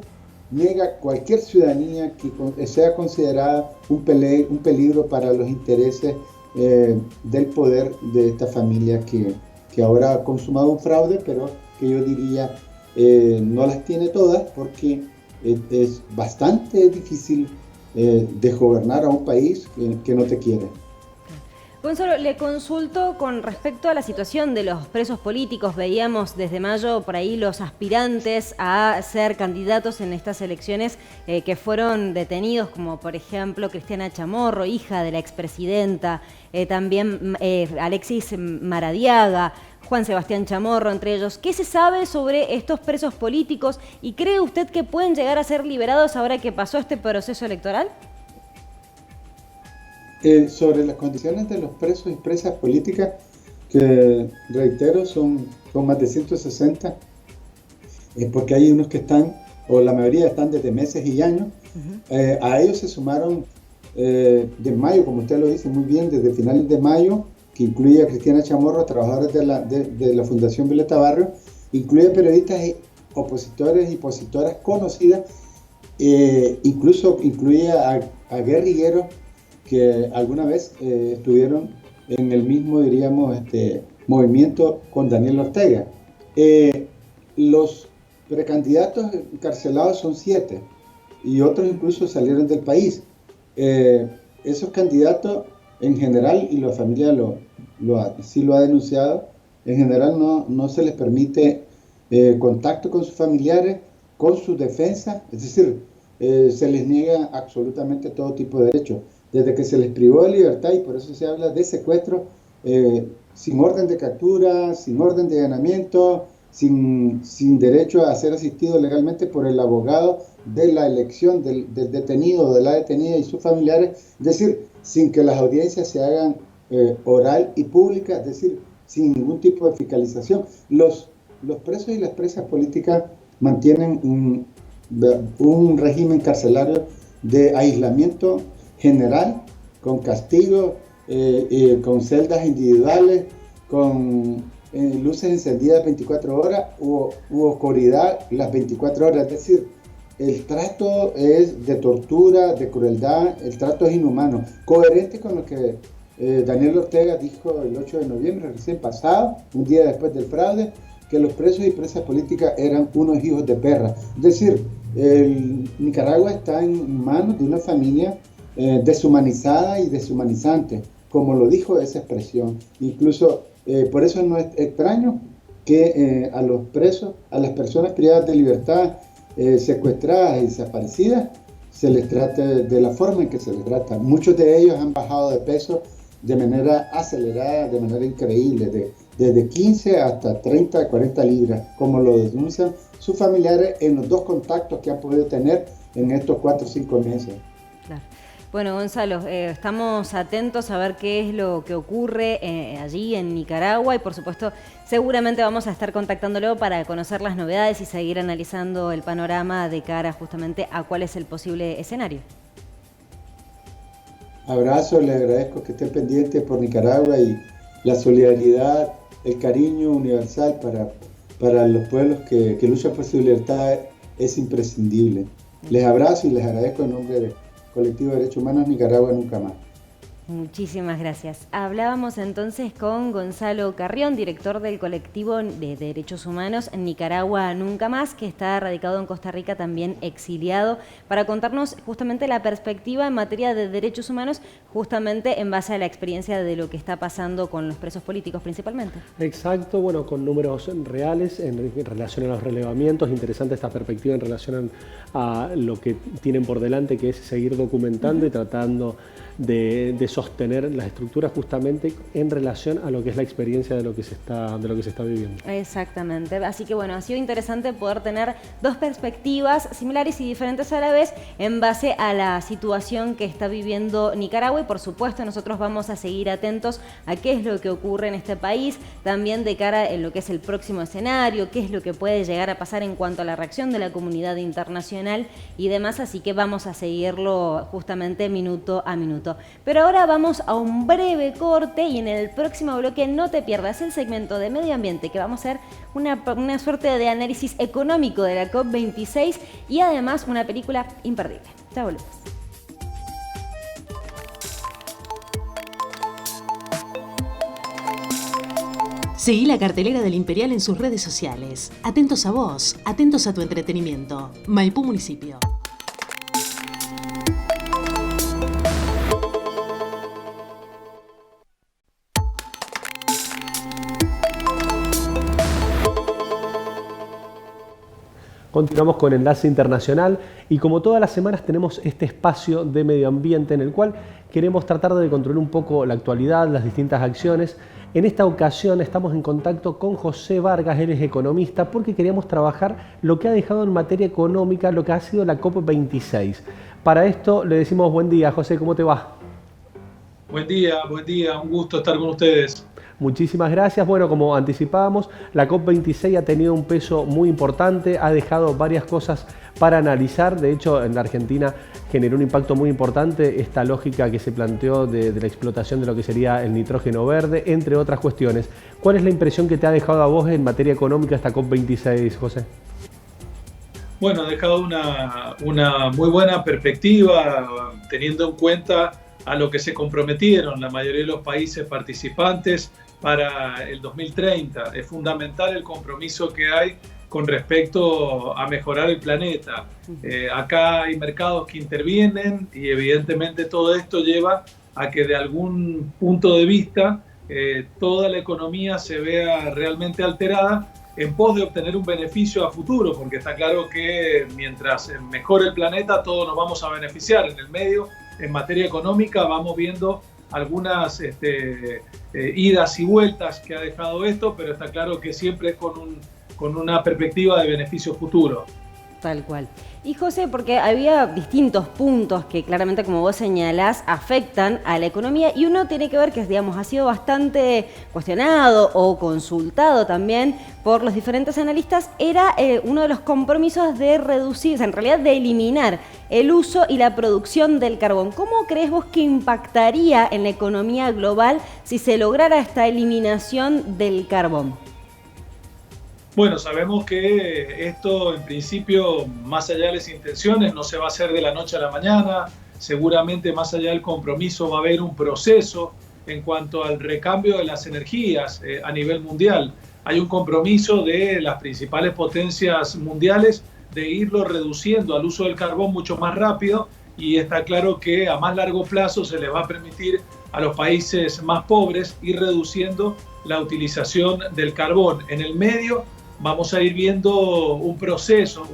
niega cualquier ciudadanía que sea considerada un peligro para los intereses del poder de esta familia que ahora ha consumado un fraude, pero que yo diría no las tiene todas, porque es bastante difícil de gobernar a un país que no te quiere. Gonzalo, le consulto con respecto a la situación de los presos políticos. Veíamos desde mayo por ahí los aspirantes a ser candidatos en estas elecciones que fueron detenidos, como por ejemplo Cristiana Chamorro, hija de la expresidenta, también Alexis Maradiaga, Juan Sebastián Chamorro, entre ellos. ¿Qué se sabe sobre estos presos políticos y cree usted que pueden llegar a ser liberados ahora que pasó este proceso electoral? Sobre las condiciones de los presos y presas políticas, que reitero son más de 160, porque hay unos que están, o la mayoría están desde meses y años. A ellos se sumaron de mayo, como usted lo dice muy bien, desde finales de mayo, que incluye a Cristiana Chamorro, trabajadores de la Fundación Violeta Barrios, incluye periodistas, opositores y opositoras conocidas, incluso incluye a guerrilleros que alguna vez estuvieron en el mismo, diríamos, movimiento con Daniel Ortega. Los precandidatos encarcelados son 7 y otros incluso salieron del país. Esos candidatos en general, y la familia sí lo ha denunciado, en general no se les permite contacto con sus familiares, con sus defensas, es decir, se les niega absolutamente todo tipo de derechos. Desde que se les privó de libertad, y por eso se habla de secuestro, sin orden de captura, sin orden de allanamiento, sin derecho a ser asistido legalmente por el abogado de la elección del detenido o de la detenida y sus familiares, es decir, sin que las audiencias se hagan oral y pública, es decir, sin ningún tipo de fiscalización. Los presos y las presas políticas mantienen un régimen carcelario de aislamiento general, con castigo, con celdas individuales, con luces encendidas 24 horas u oscuridad las 24 horas. Es decir, el trato es de tortura, de crueldad, el trato es inhumano, coherente con lo que Daniel Ortega dijo el 8 de noviembre recién pasado, un día después del fraude, que los presos y presas políticas eran unos hijos de perra. Es decir, Nicaragua está en manos de una familia deshumanizada y deshumanizante, como lo dijo esa expresión. Incluso por eso no es extraño que a los presos, a las personas privadas de libertad, secuestradas y desaparecidas, se les trate de la forma en que se les trata. Muchos de ellos han bajado de peso de manera acelerada, de manera increíble, desde 15 hasta 30, 40 libras, como lo denuncian sus familiares en los 2 contactos que han podido tener en estos 4 o 5 meses. Claro. Bueno, Gonzalo, estamos atentos a ver qué es lo que ocurre allí en Nicaragua y, por supuesto, seguramente vamos a estar contactándolo para conocer las novedades y seguir analizando el panorama de cara justamente a cuál es el posible escenario. Abrazo, le agradezco que esté pendiente por Nicaragua y la solidaridad, el cariño universal para los pueblos que luchan por su libertad es imprescindible. Les abrazo y les agradezco en nombre de Colectivo de Derechos Humanos Nicaragua Nunca Más. Muchísimas gracias. Hablábamos entonces con Gonzalo Carrión, director del Colectivo de Derechos Humanos Nicaragua Nunca Más, que está radicado en Costa Rica, también exiliado, para contarnos justamente la perspectiva en materia de derechos humanos, justamente en base a la experiencia de lo que está pasando con los presos políticos principalmente. Exacto, bueno, con números reales en relación a los relevamientos. Interesante esta perspectiva en relación a lo que tienen por delante, que es seguir documentando y tratando de sostener las estructuras justamente en relación a lo que es la experiencia de lo que se está viviendo. Exactamente, así que bueno, ha sido interesante poder tener dos perspectivas similares y diferentes a la vez en base a la situación que está viviendo Nicaragua, y por supuesto nosotros vamos a seguir atentos a qué es lo que ocurre en este país, también de cara en lo que es el próximo escenario, qué es lo que puede llegar a pasar en cuanto a la reacción de la comunidad internacional y demás, así que vamos a seguirlo justamente minuto a minuto. Pero ahora vamos a un breve corte y en el próximo bloque no te pierdas el segmento de medio ambiente, que vamos a hacer una suerte de análisis económico de la COP26 y además una película imperdible. Ya volvemos. Seguí la cartelera del Imperial en sus redes sociales. Atentos a vos, atentos a tu entretenimiento. Maipú Municipio. Continuamos con Enlace Internacional y como todas las semanas tenemos este espacio de medio ambiente en el cual queremos tratar de controlar un poco la actualidad, las distintas acciones. En esta ocasión estamos en contacto con José Vargas, él es economista, porque queríamos trabajar lo que ha dejado en materia económica lo que ha sido la COP26. Para esto le decimos buen día, José, ¿cómo te va? Buen día, un gusto estar con ustedes. Muchísimas gracias. Bueno, como anticipábamos, la COP26 ha tenido un peso muy importante, ha dejado varias cosas para analizar. De hecho, en la Argentina generó un impacto muy importante esta lógica que se planteó de la explotación de lo que sería el nitrógeno verde, entre otras cuestiones. ¿Cuál es la impresión que te ha dejado a vos en materia económica esta COP26, José? Bueno, ha dejado una muy buena perspectiva, teniendo en cuenta a lo que se comprometieron la mayoría de los países participantes para el 2030. Es fundamental el compromiso que hay con respecto a mejorar el planeta. Acá hay mercados que intervienen y evidentemente todo esto lleva a que de algún punto de vista toda la economía se vea realmente alterada en pos de obtener un beneficio a futuro, porque está claro que mientras mejore el planeta todos nos vamos a beneficiar. En el medio, en materia económica, vamos viendo algunas idas y vueltas que ha dejado esto, pero está claro que siempre es con una perspectiva de beneficio futuro. Tal cual. Y José, porque había distintos puntos que claramente, como vos señalás, afectan a la economía y uno tiene que ver que, digamos, ha sido bastante cuestionado o consultado también por los diferentes analistas, era uno de los compromisos de reducir, o sea, en realidad de eliminar el uso y la producción del carbón. ¿Cómo crees vos que impactaría en la economía global si se lograra esta eliminación del carbón? Bueno, sabemos que esto en principio, más allá de las intenciones, no se va a hacer de la noche a la mañana. Seguramente más allá del compromiso va a haber un proceso en cuanto al recambio de las energías a nivel mundial. Hay un compromiso de las principales potencias mundiales de irlo reduciendo al uso del carbón mucho más rápido, y está claro que a más largo plazo se les va a permitir a los países más pobres ir reduciendo la utilización del carbón. En el medio vamos a ir viendo un proceso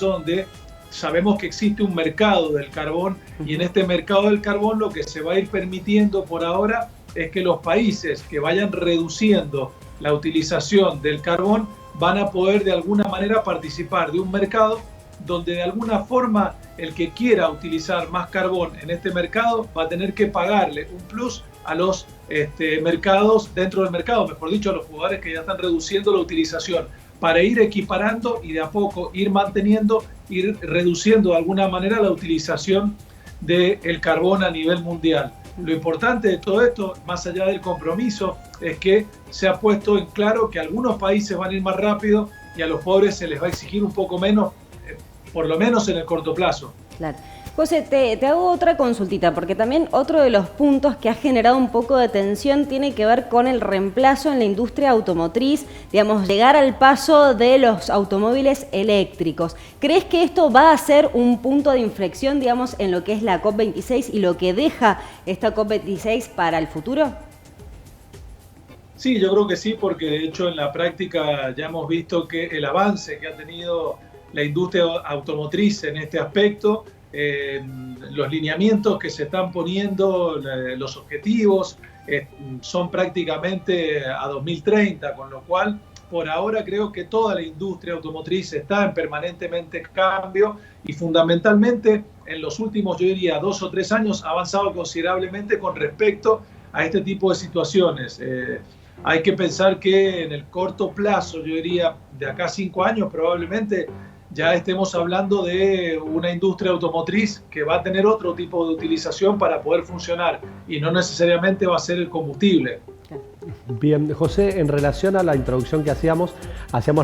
donde sabemos que existe un mercado del carbón, y en este mercado del carbón lo que se va a ir permitiendo por ahora es que los países que vayan reduciendo la utilización del carbón van a poder de alguna manera participar de un mercado donde de alguna forma el que quiera utilizar más carbón en este mercado va a tener que pagarle un plus a los mercados dentro del mercado, mejor dicho, a los jugadores que ya están reduciendo la utilización, para ir equiparando y de a poco ir manteniendo, ir reduciendo de alguna manera la utilización del carbón a nivel mundial. Lo importante de todo esto, más allá del compromiso, es que se ha puesto en claro que algunos países van a ir más rápido y a los pobres se les va a exigir un poco menos, por lo menos en el corto plazo. Claro. José, te hago otra consultita, porque también otro de los puntos que ha generado un poco de tensión tiene que ver con el reemplazo en la industria automotriz, digamos, llegar al paso de los automóviles eléctricos. ¿Crees que esto va a ser un punto de inflexión, digamos, en lo que es la COP26 y lo que deja esta COP26 para el futuro? Sí, yo creo que sí, porque de hecho en la práctica ya hemos visto que el avance que ha tenido la industria automotriz en este aspecto los lineamientos que se están poniendo, los objetivos, son prácticamente a 2030, con lo cual por ahora creo que toda la industria automotriz está en permanentemente cambio y fundamentalmente en los últimos, yo diría, 2 o 3 años ha avanzado considerablemente con respecto a este tipo de situaciones. Hay que pensar que en el corto plazo, yo diría de acá a 5 años probablemente ya estemos hablando de una industria automotriz que va a tener otro tipo de utilización para poder funcionar y no necesariamente va a ser el combustible. Bien, José, en relación a la introducción que hacíamos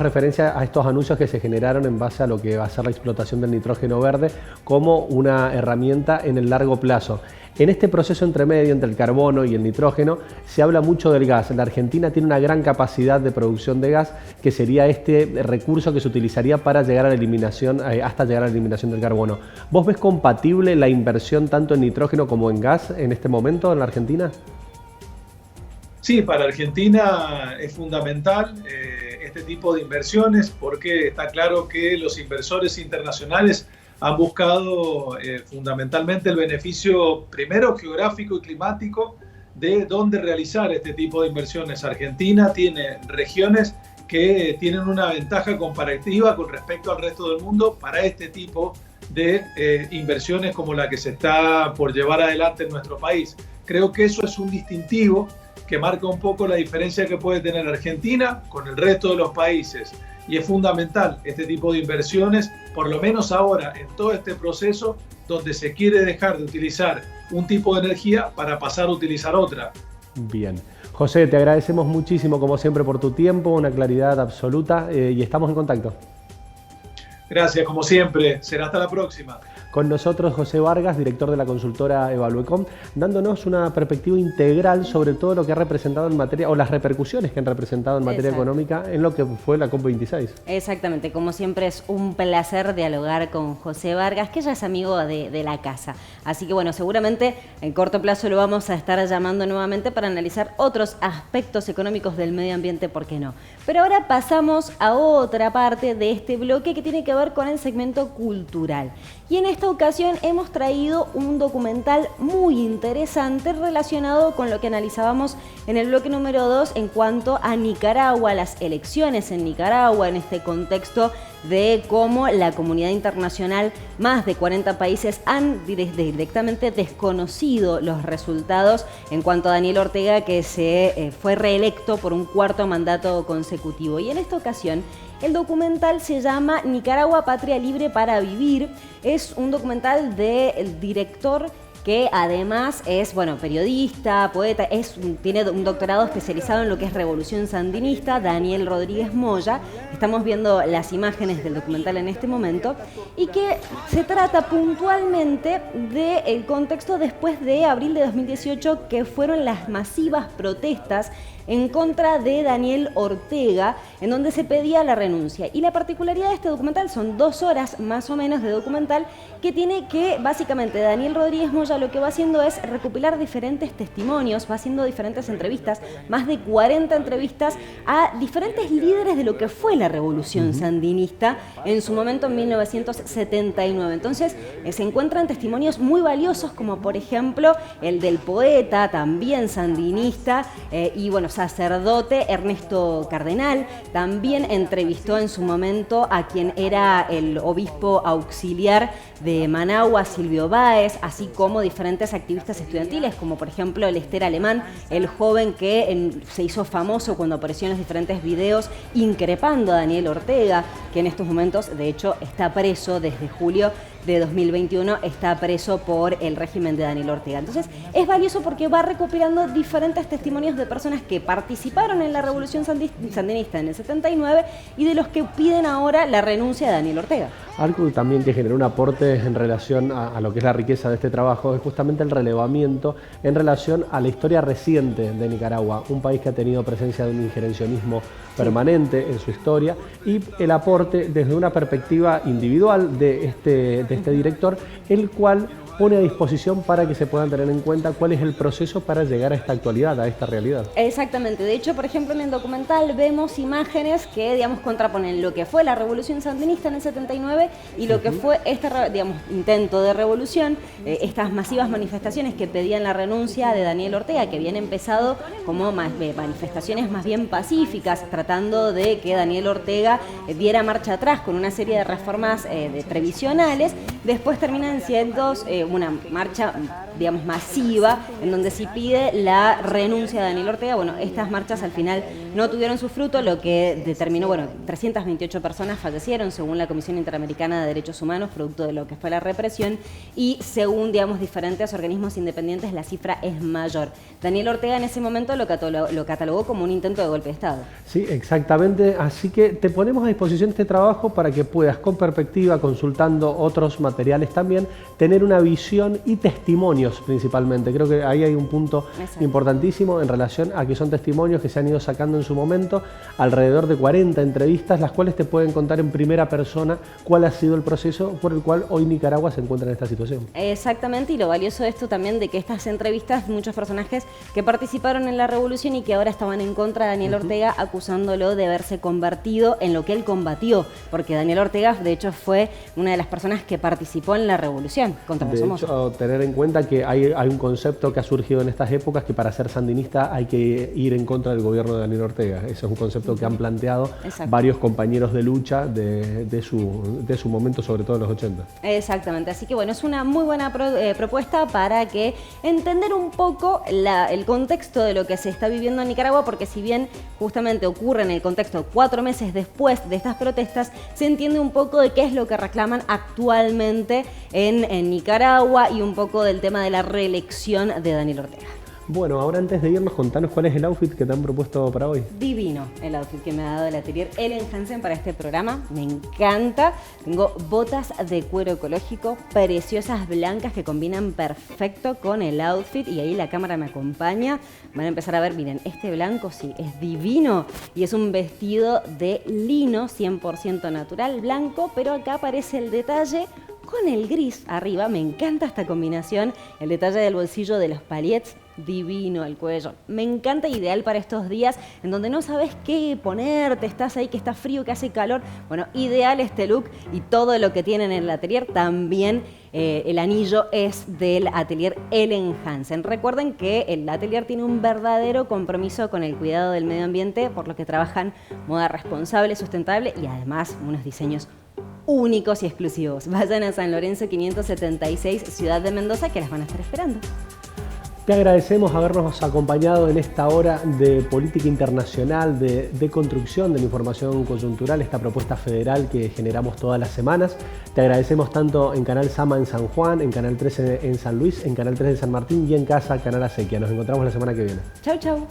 referencia a estos anuncios que se generaron en base a lo que va a ser la explotación del nitrógeno verde como una herramienta en el largo plazo. En este proceso entremedio entre el carbono y el nitrógeno se habla mucho del gas. La Argentina tiene una gran capacidad de producción de gas, que sería este recurso que se utilizaría para llegar a la eliminación, hasta llegar a la eliminación del carbono. ¿Vos ves compatible la inversión tanto en nitrógeno como en gas en este momento en la Argentina? Sí, para Argentina es fundamental este tipo de inversiones porque está claro que los inversores internacionales han buscado fundamentalmente el beneficio primero geográfico y climático de dónde realizar este tipo de inversiones. Argentina tiene regiones que tienen una ventaja comparativa con respecto al resto del mundo para este tipo de inversiones como la que se está por llevar adelante en nuestro país. Creo que eso es un distintivo que marca un poco la diferencia que puede tener Argentina con el resto de los países. Y es fundamental este tipo de inversiones, por lo menos ahora en todo este proceso donde se quiere dejar de utilizar un tipo de energía para pasar a utilizar otra. Bien. José, te agradecemos muchísimo como siempre por tu tiempo, una claridad absoluta y estamos en contacto. Gracias, como siempre. Será hasta la próxima. Con nosotros José Vargas, director de la consultora Evaluecom, dándonos una perspectiva integral sobre todo lo que ha representado en materia, o las repercusiones que han representado en materia económica en lo que fue la COP26. Exactamente, como siempre es un placer dialogar con José Vargas, que ya es amigo de la casa. Así que bueno, seguramente en corto plazo lo vamos a estar llamando nuevamente para analizar otros aspectos económicos del medio ambiente, ¿por qué no? Pero ahora pasamos a otra parte de este bloque que tiene que ver con el segmento cultural. Y en esta ocasión hemos traído un documental muy interesante relacionado con lo que analizábamos en el bloque número 2 en cuanto a Nicaragua, las elecciones en Nicaragua, en este contexto de cómo la comunidad internacional, más de 40 países, han directamente desconocido los resultados en cuanto a Daniel Ortega, que se fue reelecto por un 4º mandato consecutivo. Y en esta ocasión el documental se llama Nicaragua, Patria Libre para Vivir. Es un documental del director que además es, bueno, periodista, poeta, tiene un doctorado especializado en lo que es revolución sandinista, Daniel Rodríguez Moya. Estamos viendo las imágenes del documental en este momento y que se trata puntualmente del contexto después de abril de 2018, que fueron las masivas protestas en contra de Daniel Ortega, en donde se pedía la renuncia. Y la particularidad de este documental, son 2 horas más o menos de documental, que tiene que, básicamente, Daniel Rodríguez Moya lo que va haciendo es recopilar diferentes testimonios, va haciendo diferentes entrevistas, más de 40 entrevistas a diferentes líderes de lo que fue la revolución sandinista en su momento en 1979. Entonces, se encuentran testimonios muy valiosos, como por ejemplo el del poeta, también sandinista, y bueno, sacerdote Ernesto Cardenal. También entrevistó en su momento a quien era el obispo auxiliar de Managua, Silvio Báez, así como diferentes activistas estudiantiles, como por ejemplo el Esther Alemán, el joven que se hizo famoso cuando apareció en los diferentes videos increpando a Daniel Ortega, que en estos momentos, de hecho, está preso desde julio de 2021, está preso por el régimen de Daniel Ortega. Entonces, es valioso porque va recopilando diferentes testimonios de personas que participaron en la revolución sandinista en el 79 y de los que piden ahora la renuncia de Daniel Ortega. Algo también que generó un aporte en relación a lo que es la riqueza de este trabajo es justamente el relevamiento en relación a la historia reciente de Nicaragua, un país que ha tenido presencia de un injerencionismo permanente en su historia, y el aporte desde una perspectiva individual de este director, el cual pone a disposición para que se puedan tener en cuenta cuál es el proceso para llegar a esta actualidad, a esta realidad. Exactamente. De hecho, por ejemplo, en el documental vemos imágenes que, digamos, contraponen lo que fue la revolución sandinista en el 79 y lo que fue este, digamos, intento de revolución, estas masivas manifestaciones que pedían la renuncia de Daniel Ortega, que habían empezado como manifestaciones más bien pacíficas, tratando de que Daniel Ortega diera marcha atrás con una serie de reformas previsionales. Después terminan siendo una marcha, digamos, masiva, en donde se pide la renuncia de Daniel Ortega. Bueno, estas marchas al final no tuvieron su fruto, lo que determinó, bueno, 328 personas fallecieron según la Comisión Interamericana de Derechos Humanos, producto de lo que fue la represión, y según, digamos, diferentes organismos independientes, la cifra es mayor. Daniel Ortega en ese momento lo catalogó como un intento de golpe de Estado. Sí, exactamente. Así que te ponemos a disposición este trabajo para que puedas, con perspectiva, consultando otros materiales también, tener una visión y testimonios principalmente. Creo que ahí hay un punto importantísimo en relación a que son testimonios que se han ido sacando en su momento, alrededor de 40 entrevistas, las cuales te pueden contar en primera persona cuál ha sido el proceso por el cual hoy Nicaragua se encuentra en esta situación. Exactamente, y lo valioso de esto también de que estas entrevistas, muchos personajes que participaron en la revolución y que ahora estaban en contra de Daniel Ortega, acusándolo de haberse convertido en lo que él combatió, porque Daniel Ortega de hecho fue una de las personas que participó en la revolución contra los Somoza. De hecho, tener en cuenta que hay un concepto que ha surgido en estas épocas, que para ser sandinista hay que ir en contra del gobierno de Daniel Ortega. Ese es un concepto que han planteado varios compañeros de lucha de su momento, sobre todo en los 80. Exactamente, así que bueno, es una muy buena propuesta para que entender un poco el contexto de lo que se está viviendo en Nicaragua, porque si bien justamente ocurre en el contexto 4 meses después de estas protestas, se entiende un poco de qué es lo que reclaman actualmente en Nicaragua y un poco del tema de la reelección de Daniel Ortega. Bueno, ahora antes de irnos, contanos cuál es el outfit que te han propuesto para hoy. Divino el outfit que me ha dado el atelier Ellen Hansen para este programa, me encanta. Tengo botas de cuero ecológico, preciosas blancas que combinan perfecto con el outfit y ahí la cámara me acompaña. Van a empezar a ver, miren, este blanco sí, es divino y es un vestido de lino 100% natural, blanco, pero acá aparece el detalle con el gris arriba. Me encanta esta combinación, el detalle del bolsillo de los palets, divino el cuello. Me encanta, ideal para estos días en donde no sabes qué ponerte, estás ahí que está frío, que hace calor. Bueno, ideal este look y todo lo que tienen en el atelier. También el anillo es del atelier Ellen Hansen. Recuerden que el atelier tiene un verdadero compromiso con el cuidado del medio ambiente, por lo que trabajan moda responsable, sustentable y además unos diseños únicos y exclusivos. Vayan a San Lorenzo 576, Ciudad de Mendoza, que las van a estar esperando. Te agradecemos habernos acompañado en esta hora de política internacional, de construcción de la información coyuntural, esta propuesta federal que generamos todas las semanas. Te agradecemos tanto en Canal Sama en San Juan, en Canal 13 en San Luis, en Canal 3 en San Martín y en casa, Canal Acequia. Nos encontramos la semana que viene. Chau, chau.